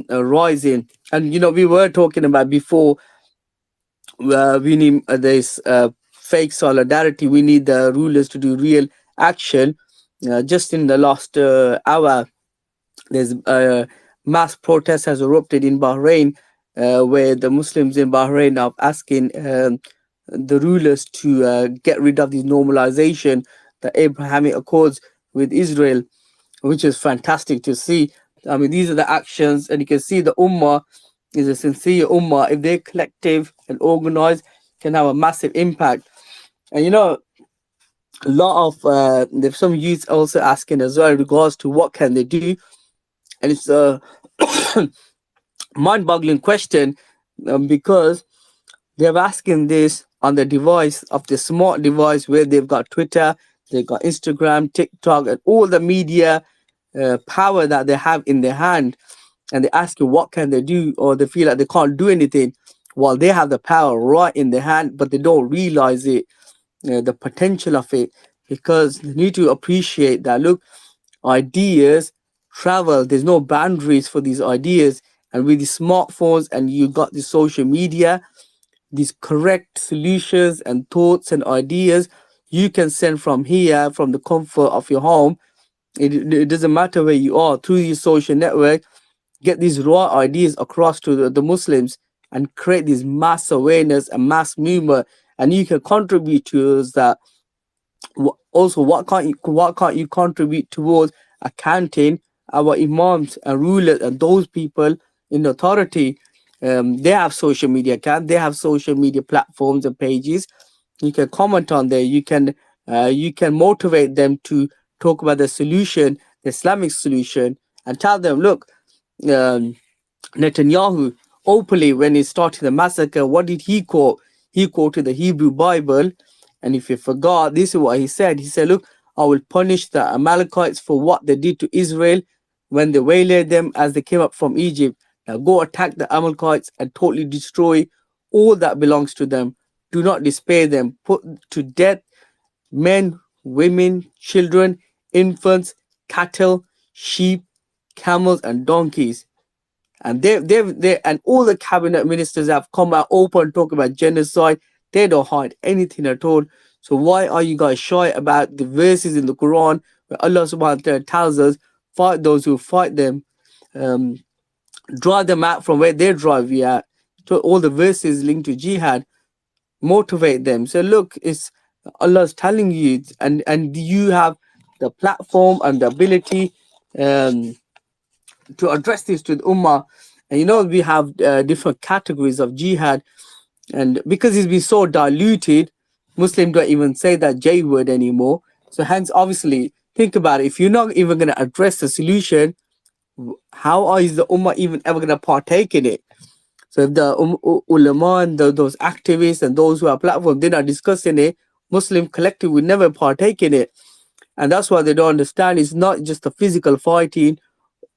rising. And, we were talking about before, we need this fake solidarity. We need the rulers to do real action. Just in the last hour, there's mass protest has erupted in Bahrain, where the Muslims in Bahrain are asking the rulers to get rid of this normalization, the Abrahamic Accords with Israel, which is fantastic to see. I mean, these are the actions, and you can see the Ummah is a sincere Ummah. If they're collective and organized, can have a massive impact. And a lot of there's some youth also asking as well in regards to what can they do, and it's a mind-boggling question because they're asking this on the device of the smart device where they've got Twitter, they've got Instagram, TikTok, and all the media power that they have in their hand, and they ask you what can they do, or they feel like they can't do anything while they have the power right in their hand, but they don't realize it, the potential of it, because they need to appreciate that. Look, ideas travel. There's no boundaries for these ideas. And with the smartphones and you got the social media, these correct solutions and thoughts and ideas you can send from here, from the comfort of your home. It doesn't matter where you are, through your social network, get these raw ideas across to the Muslims and create this mass awareness and mass movement. And you can contribute to that. Also, what can't you contribute towards accounting our imams and rulers and those people in authority? They have social media accounts, they have social media platforms and pages. You can comment on there. You can motivate them to talk about the solution, the Islamic solution, and tell them, look, um, Netanyahu openly, when he started the massacre, what did he quote? He quoted the Hebrew Bible. And if you forgot, this is what he said. He said, look, I will punish the Amalekites for what they did to Israel when they waylaid them as they came up from Egypt. Now go attack the Amalekites and totally destroy all that belongs to them. Do not despair them. Put to death men, women, children, infants, cattle, sheep, camels, and donkeys. And they and all the cabinet ministers have come out open talking about genocide. They don't hide anything at all. So why are you guys shy about the verses in the Quran where Allah subhanahu wa ta'ala tells us, fight those who fight them, drive them out from where they drive you out. So all the verses linked to jihad, motivate them. So look, it's Allah's telling you, and you have the platform and the ability to address this to the ummah. And you know, we have different categories of jihad, and because it's been so diluted, Muslims don't even say that J word anymore. So hence, obviously, think about it. If you're not even going to address the solution, how is the ummah even ever going to partake in it? So if the ulama and those activists and those who are platform, they're not discussing it, Muslim collective will never partake in it. And that's why they don't understand. It's not just the physical fighting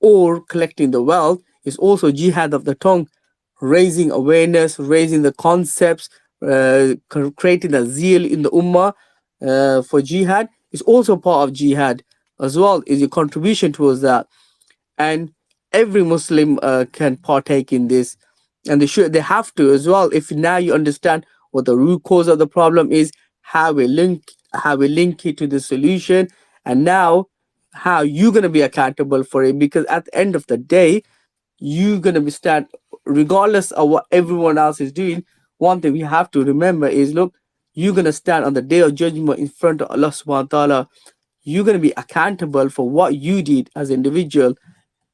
or collecting the wealth, it's also jihad of the tongue, raising awareness, raising the concepts, creating a zeal in the ummah for jihad. Is also part of jihad as well, is your contribution towards that. And every Muslim can partake in this, and they have to as well. If now you understand what the root cause of the problem is, how we link it to the solution, and now how you're going to be accountable for it, because at the end of the day, you're going to be stand regardless of what everyone else is doing. One thing we have to remember is, look, you're going to stand on the day of judgment in front of Allah subhanahu wa ta'ala. You're going to be accountable for what you did as an individual,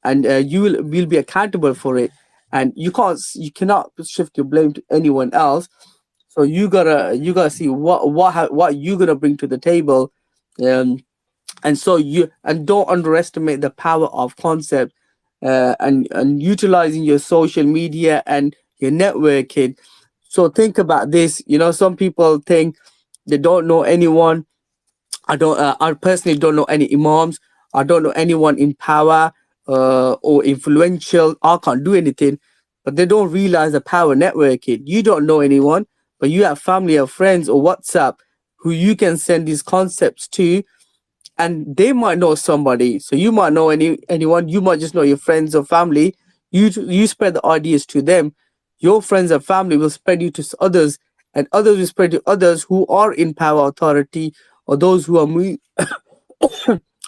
and you will be accountable for it. And you cannot shift your blame to anyone else. So you gotta see what you're gonna bring to the table. And so don't underestimate the power of concept, and utilizing your social media and your networking. So think about this. You know, some people think they don't know anyone. I personally don't know any imams. I don't know anyone in power or influential. I can't do anything. But they don't realize the power networking. You don't know anyone, but you have family or friends or WhatsApp who you can send these concepts to, and they might know somebody. So you might know anyone. You might just know your friends or family. You spread the ideas to them. Your friends and family will spread you to others, and others will spread to others who are in power, authority, or those who are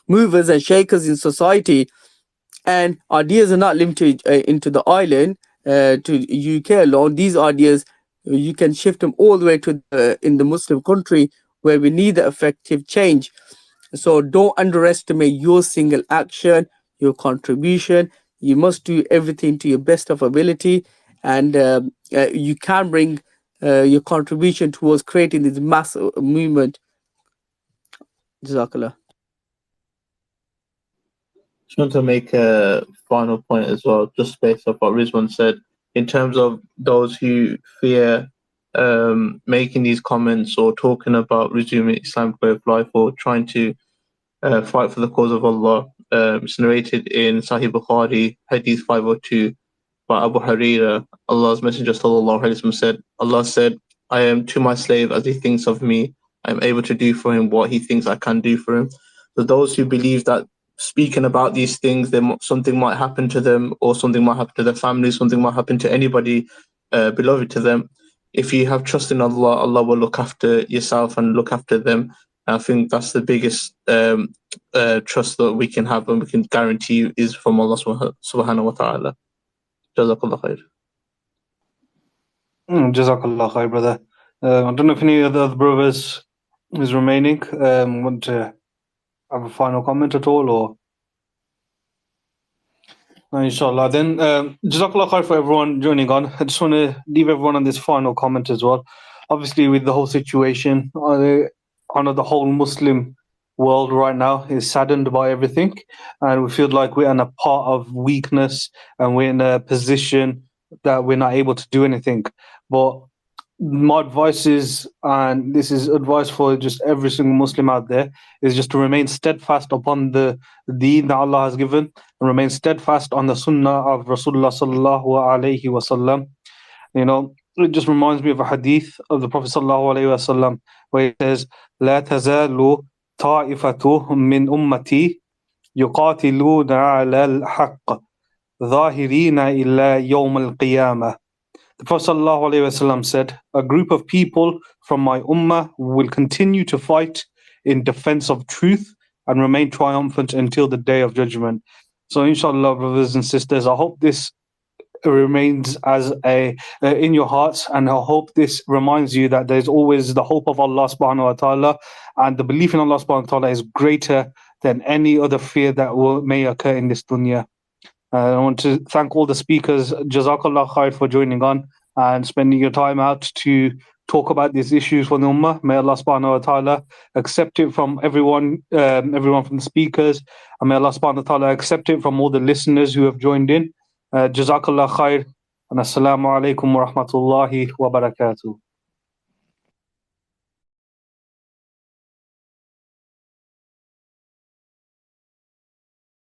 movers and shakers in society. And ideas are not limited into the island, to UK alone. These ideas, you can shift them all the way to in the Muslim country where we need the effective change. So don't underestimate your single action, your contribution. You must do everything to your best of ability, and you can bring your contribution towards creating this mass movement. Jazakallah. Just want to make a final point as well, just based off what Rizwan said, in terms of those who fear making these comments or talking about resuming Islamic way of life or trying to fight for the cause of Allah. It's narrated in Sahih Bukhari, Hadith 502, by Abu Huraira. Allah's Messenger sallallahu alaihi wasallam said, Allah said, I am to my slave as he thinks of me. I am able to do for him what he thinks I can do for him. So those who believe that speaking about these things, something might happen to them, or something might happen to their family, something might happen to anybody beloved to them. If you have trust in Allah, Allah will look after yourself and look after them. And I think that's the biggest trust that we can have and we can guarantee is from Allah subhanahu wa ta'ala. Jazakallah khair. Jazakallah khair, brother. I don't know if any of the other brothers is remaining. Want to have a final comment at all, or? Inshallah. Then, Jazakallah khair for everyone joining on. I just want to leave everyone on this final comment as well. Obviously, with the whole situation, I know the whole Muslim world right now is saddened by everything, and we feel like we're in a part of weakness and we're in a position that we're not able to do anything. But my advice is, and this is advice for just every single Muslim out there, is just to remain steadfast upon the deen that Allah has given, and remain steadfast on the sunnah of Rasulullah sallallahu alaihi wasallam. You know, it just reminds me of a hadith of the Prophet sallallahu alaihi wasallam where he says, "La tazalu ta'ifatu min ummati yuqatiluna ala al-haqq dhahirina illa yawm al-qiyamah." The Prophet ﷺ said, "A group of people from my ummah will continue to fight in defense of truth and remain triumphant until the day of judgment." So inshallah, brothers and sisters, I hope this remains as a in your hearts, and I hope this reminds you that there's always the hope of Allah subhanahu wa ta'ala, and the belief in Allah subhanahu wa ta'ala is greater than any other fear that may occur in this dunya. I want to thank all the speakers. Jazakallah khair for joining on and spending your time out to talk about these issues for the Ummah. May Allah subhanahu wa ta'ala accept it from everyone from the speakers. And may Allah subhanahu wa ta'ala accept it from all the listeners who have joined in. Jazakallah khair. And assalamu alaikum wa rahmatullahi wa barakatuh.